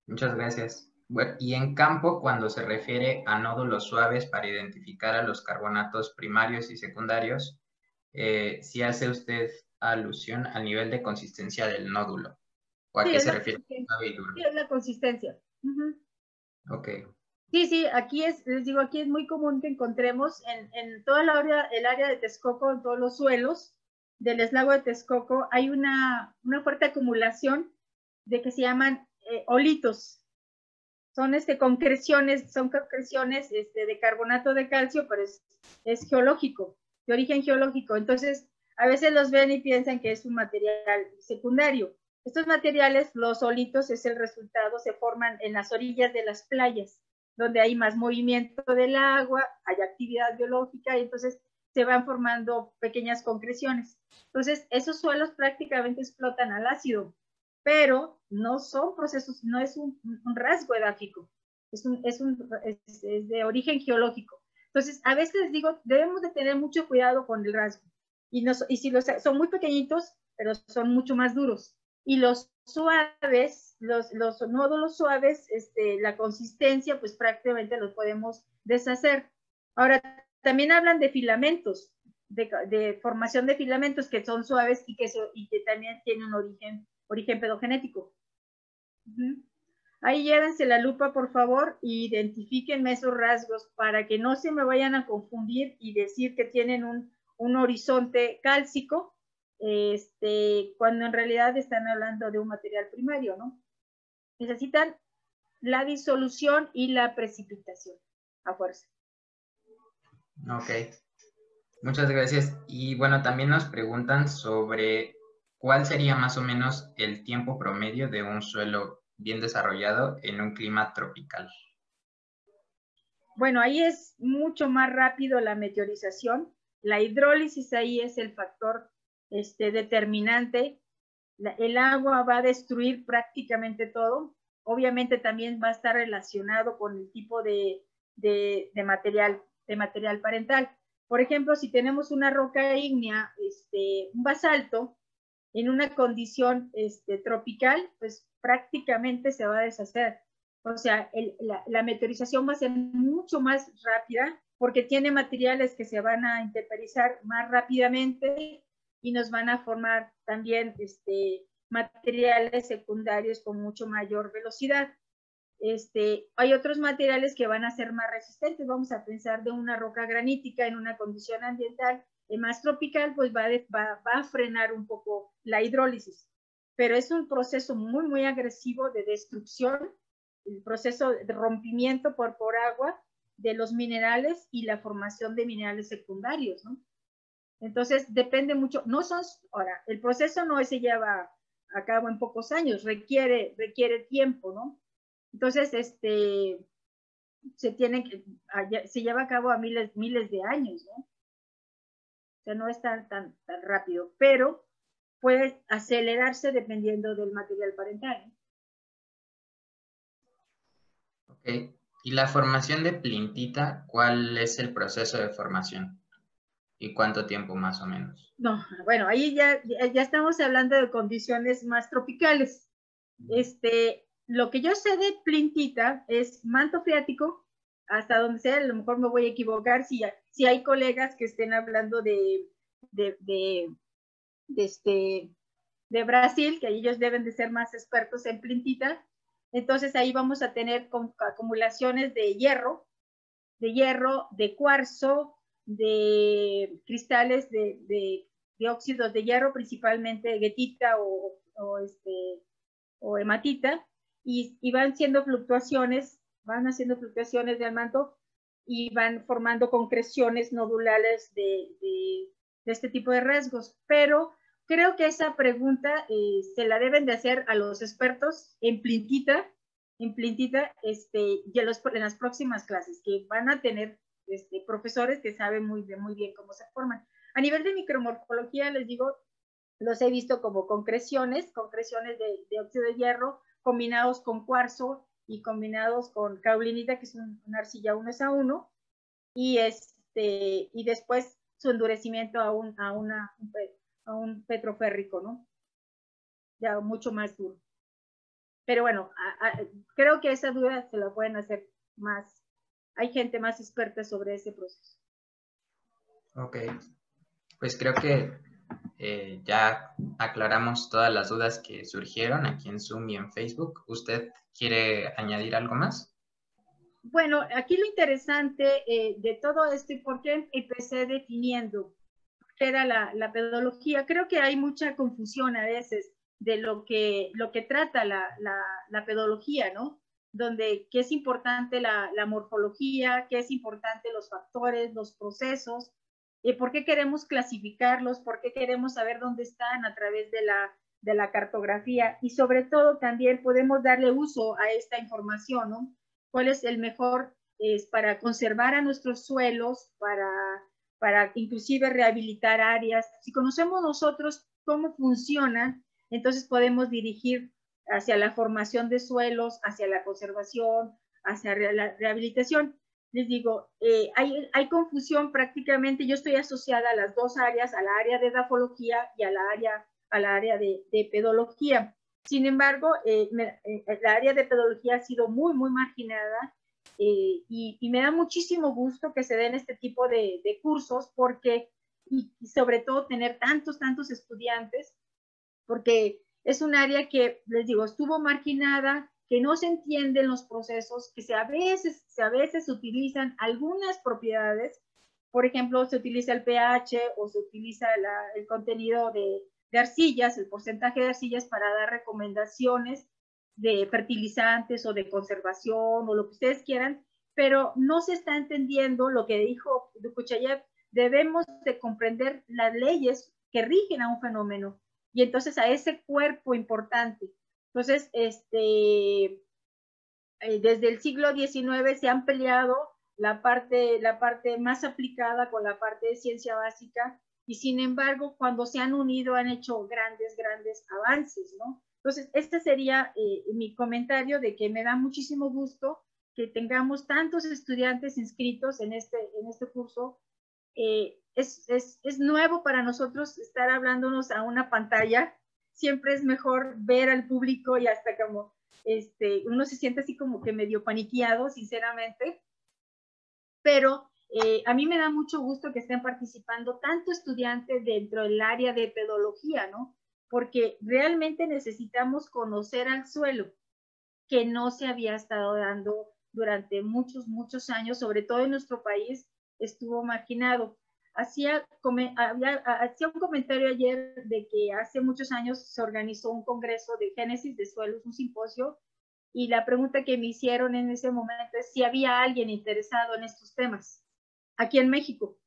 muchas gracias. Bueno, y en campo, cuando se refiere a nódulos suaves para identificar a los carbonatos primarios y secundarios, ¿sí hace usted alusión al nivel de consistencia del nódulo? ¿O a qué se refiere? Suave y duro. Sí, es la consistencia. Ok. Sí, les digo, aquí es muy común que encontremos en toda el área de Texcoco, en todos los suelos del lago de Texcoco, hay una fuerte acumulación de que se llaman olitos. Son concreciones de carbonato de calcio, pero es geológico, de origen geológico. Entonces, a veces los ven y piensan que es un material secundario. Estos materiales, los solitos, es el resultado, se forman en las orillas de las playas, donde hay más movimiento del agua, hay actividad biológica, y entonces se van formando pequeñas concreciones. Entonces, esos suelos prácticamente explotan al ácido, pero no son procesos, no es un rasgo edáfico, es de origen geológico. Entonces, a veces les digo, debemos de tener mucho cuidado con el rasgo. Y si son muy pequeñitos, pero son mucho más duros. Y los suaves, los nódulos suaves, la consistencia, pues prácticamente los podemos deshacer. Ahora, también hablan de filamentos, de formación de filamentos que son suaves y que también tienen un origen pedogenético. Ahí llévense la lupa, por favor, e identifíquenme esos rasgos para que no se me vayan a confundir y decir que tienen un horizonte cálcico, cuando en realidad están hablando de un material primario, ¿no? Necesitan la disolución y la precipitación a fuerza. Ok, muchas gracias. Y bueno, también nos preguntan sobre cuál sería más o menos el tiempo promedio de un suelo bien desarrollado en un clima tropical. Bueno, ahí es mucho más rápido la meteorización. La hidrólisis ahí es el factor determinante. El agua va a destruir prácticamente todo. Obviamente también va a estar relacionado con el tipo de material parental. Por ejemplo, si tenemos una roca ígnea, un basalto, en una condición tropical, pues prácticamente se va a deshacer. O sea, la meteorización va a ser mucho más rápida porque tiene materiales que se van a intemperizar más rápidamente y nos van a formar también materiales secundarios con mucho mayor velocidad. Hay otros materiales que van a ser más resistentes. Vamos a pensar de una roca granítica en una condición ambiental más tropical, pues va a frenar un poco la hidrólisis. pero es un proceso muy, muy agresivo de destrucción, el proceso de rompimiento por agua de los minerales y la formación de minerales secundarios, ¿no? Entonces, depende mucho, no son, ahora, el proceso no se lleva a cabo en pocos años, requiere tiempo, ¿no? Entonces, se lleva a cabo a miles de años, ¿no? O sea, no es tan rápido, pero puede acelerarse dependiendo del material parental. Ok. ¿Y la formación de plintita, cuál es el proceso de formación? ¿Y cuánto tiempo más o menos? No, bueno, ahí ya estamos hablando de condiciones más tropicales. Lo que yo sé de plintita es manto freático, hasta donde sea, a lo mejor me voy a equivocar si hay colegas que estén hablando de Brasil, que ellos deben de ser más expertos en plintita. Entonces ahí vamos a tener acumulaciones de hierro, de cuarzo, de cristales de óxidos de hierro, principalmente guetita o hematita, y van haciendo fluctuaciones del manto y van formando concreciones nodulares de este tipo de rasgos. Pero creo que esa pregunta se la deben de hacer a los expertos en plintita, y en las próximas clases, que van a tener profesores que saben muy bien cómo se forman. A nivel de micromorfología, les digo, los he visto como concreciones de óxido de hierro, combinados con cuarzo y combinados con caulinita, que es una arcilla 1:1, y después su endurecimiento a un petroférrico, ¿no? Ya mucho más duro. Pero bueno, creo que esa duda se la pueden hacer más. Hay gente más experta sobre ese proceso. Ok, pues creo que ya aclaramos todas las dudas que surgieron aquí en Zoom y en Facebook. ¿Usted quiere añadir algo más? Bueno, aquí lo interesante de todo esto y por qué empecé definiendo qué era la pedología, creo que hay mucha confusión a veces de lo que trata la pedología, ¿no? Donde qué es importante la morfología, qué es importante los factores, los procesos, por qué queremos clasificarlos, por qué queremos saber dónde están a través de la cartografía, y sobre todo también podemos darle uso a esta información, ¿no? ¿Cuál es el mejor para conservar a nuestros suelos, para inclusive rehabilitar áreas? Si conocemos nosotros cómo funcionan, entonces podemos dirigir hacia la formación de suelos, hacia la conservación, hacia la rehabilitación. Les digo, hay confusión prácticamente. Yo estoy asociada a las dos áreas, a la área de edafología y a la área de pedología. Sin embargo, la área de pedología ha sido muy, muy marginada, y me da muchísimo gusto que se den este tipo de cursos, porque, y sobre todo tener tantos estudiantes, porque es un área que, les digo, estuvo marginada, que no se entienden los procesos, que a veces se utilizan algunas propiedades. Por ejemplo, se utiliza el pH o se utiliza el contenido de arcillas, el porcentaje de arcillas, para dar recomendaciones de fertilizantes o de conservación o lo que ustedes quieran, pero no se está entendiendo lo que dijo Kuchayev. Debemos de comprender las leyes que rigen a un fenómeno, y entonces a ese cuerpo importante. Entonces, desde el siglo XIX se han peleado la parte más aplicada con la parte de ciencia básica, y sin embargo, cuando se han unido han hecho grandes avances, ¿no? Entonces, este sería mi comentario, de que me da muchísimo gusto que tengamos tantos estudiantes inscritos en este curso. Es nuevo para nosotros estar hablándonos a una pantalla. Siempre es mejor ver al público, y hasta como uno se siente así como que medio paniqueado, sinceramente. Pero a mí me da mucho gusto que estén participando tanto estudiantes dentro del área de pedología, ¿no? Porque realmente necesitamos conocer al suelo, que no se había estado dando durante muchos años, sobre todo en nuestro país, estuvo marginado. hacía un comentario ayer de que hace muchos años se organizó un congreso de génesis de suelos, un simposio, y la pregunta que me hicieron en ese momento es si había alguien interesado en estos temas aquí en México.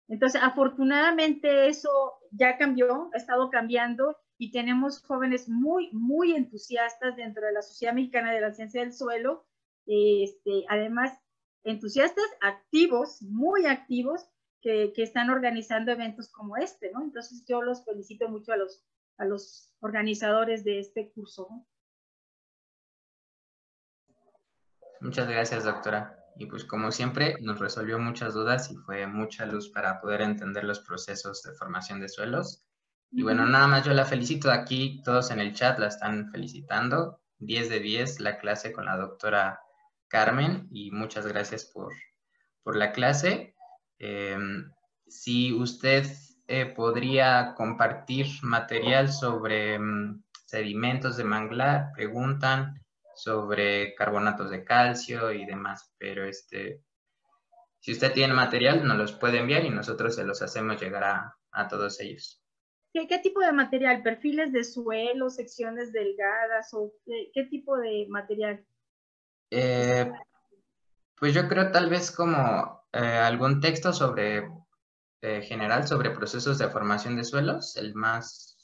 Entonces, afortunadamente eso ya cambió, ha estado cambiando, y tenemos jóvenes muy entusiastas dentro de la Sociedad Mexicana de la Ciencia del Suelo, además entusiastas activos, muy activos, que están organizando eventos como este, ¿no? Entonces yo los felicito mucho a los organizadores de este curso, ¿no? Muchas gracias, doctora. Y pues como siempre, nos resolvió muchas dudas y fue mucha luz para poder entender los procesos de formación de suelos. Y bueno, nada más yo la felicito. Aquí todos en el chat la están felicitando. 10 de 10 la clase con la doctora Carmen, y muchas gracias por la clase. Si usted podría compartir material sobre sedimentos de manglar, preguntan sobre carbonatos de calcio y demás, pero si usted tiene material, nos los puede enviar y nosotros se los hacemos llegar a todos ellos. ¿Qué tipo de material? ¿Perfiles de suelo, secciones delgadas o qué tipo de material? Pues yo creo tal vez como algún texto sobre general sobre procesos de formación de suelos, el más,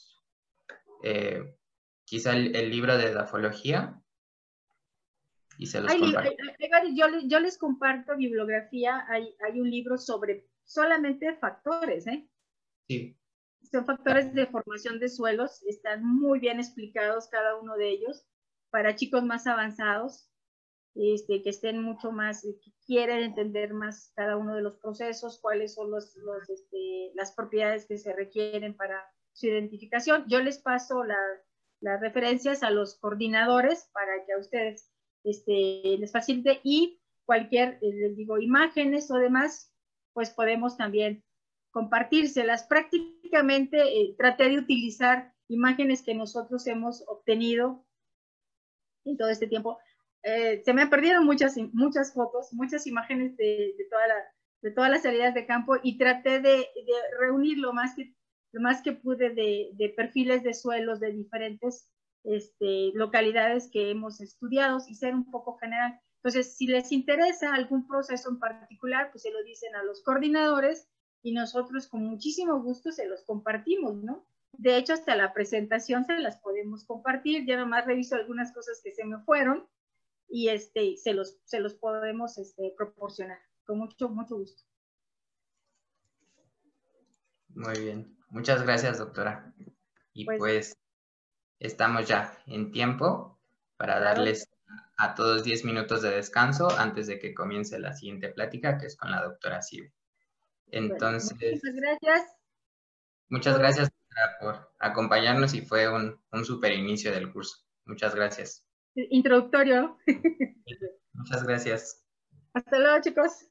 quizá el libro de edafología, y se los comparto. Yo les comparto bibliografía, hay un libro sobre solamente factores, ¿eh? Sí. Son factores de formación de suelos, están muy bien explicados cada uno de ellos para chicos más avanzados, que estén mucho más, que quieren entender más cada uno de los procesos, cuáles son las propiedades que se requieren para su identificación. Yo les paso las referencias a los coordinadores para que a ustedes les facilite, y cualquier, les digo, imágenes o demás, pues podemos también compartírselas. Prácticamente traté de utilizar imágenes que nosotros hemos obtenido en todo este tiempo. Se me perdieron muchas fotos, muchas imágenes de todas las salidas de campo, y traté de reunir lo más que pude de perfiles de suelos de diferentes localidades que hemos estudiado, y ser un poco general. Entonces, si les interesa algún proceso en particular, pues se lo dicen a los coordinadores y nosotros con muchísimo gusto se los compartimos, ¿no? De hecho, hasta la presentación se las podemos compartir. Ya nomás reviso algunas cosas que se me fueron y se los podemos proporcionar con mucho gusto. Muy bien. Muchas gracias, doctora. Y pues estamos ya en tiempo para darles a todos 10 minutos de descanso antes de que comience la siguiente plática, que es con la doctora Cibe. Entonces, muchas gracias. Muchas gracias por acompañarnos, y fue un súper inicio del curso. Muchas gracias. Introductorio. Muchas gracias. Hasta luego, chicos.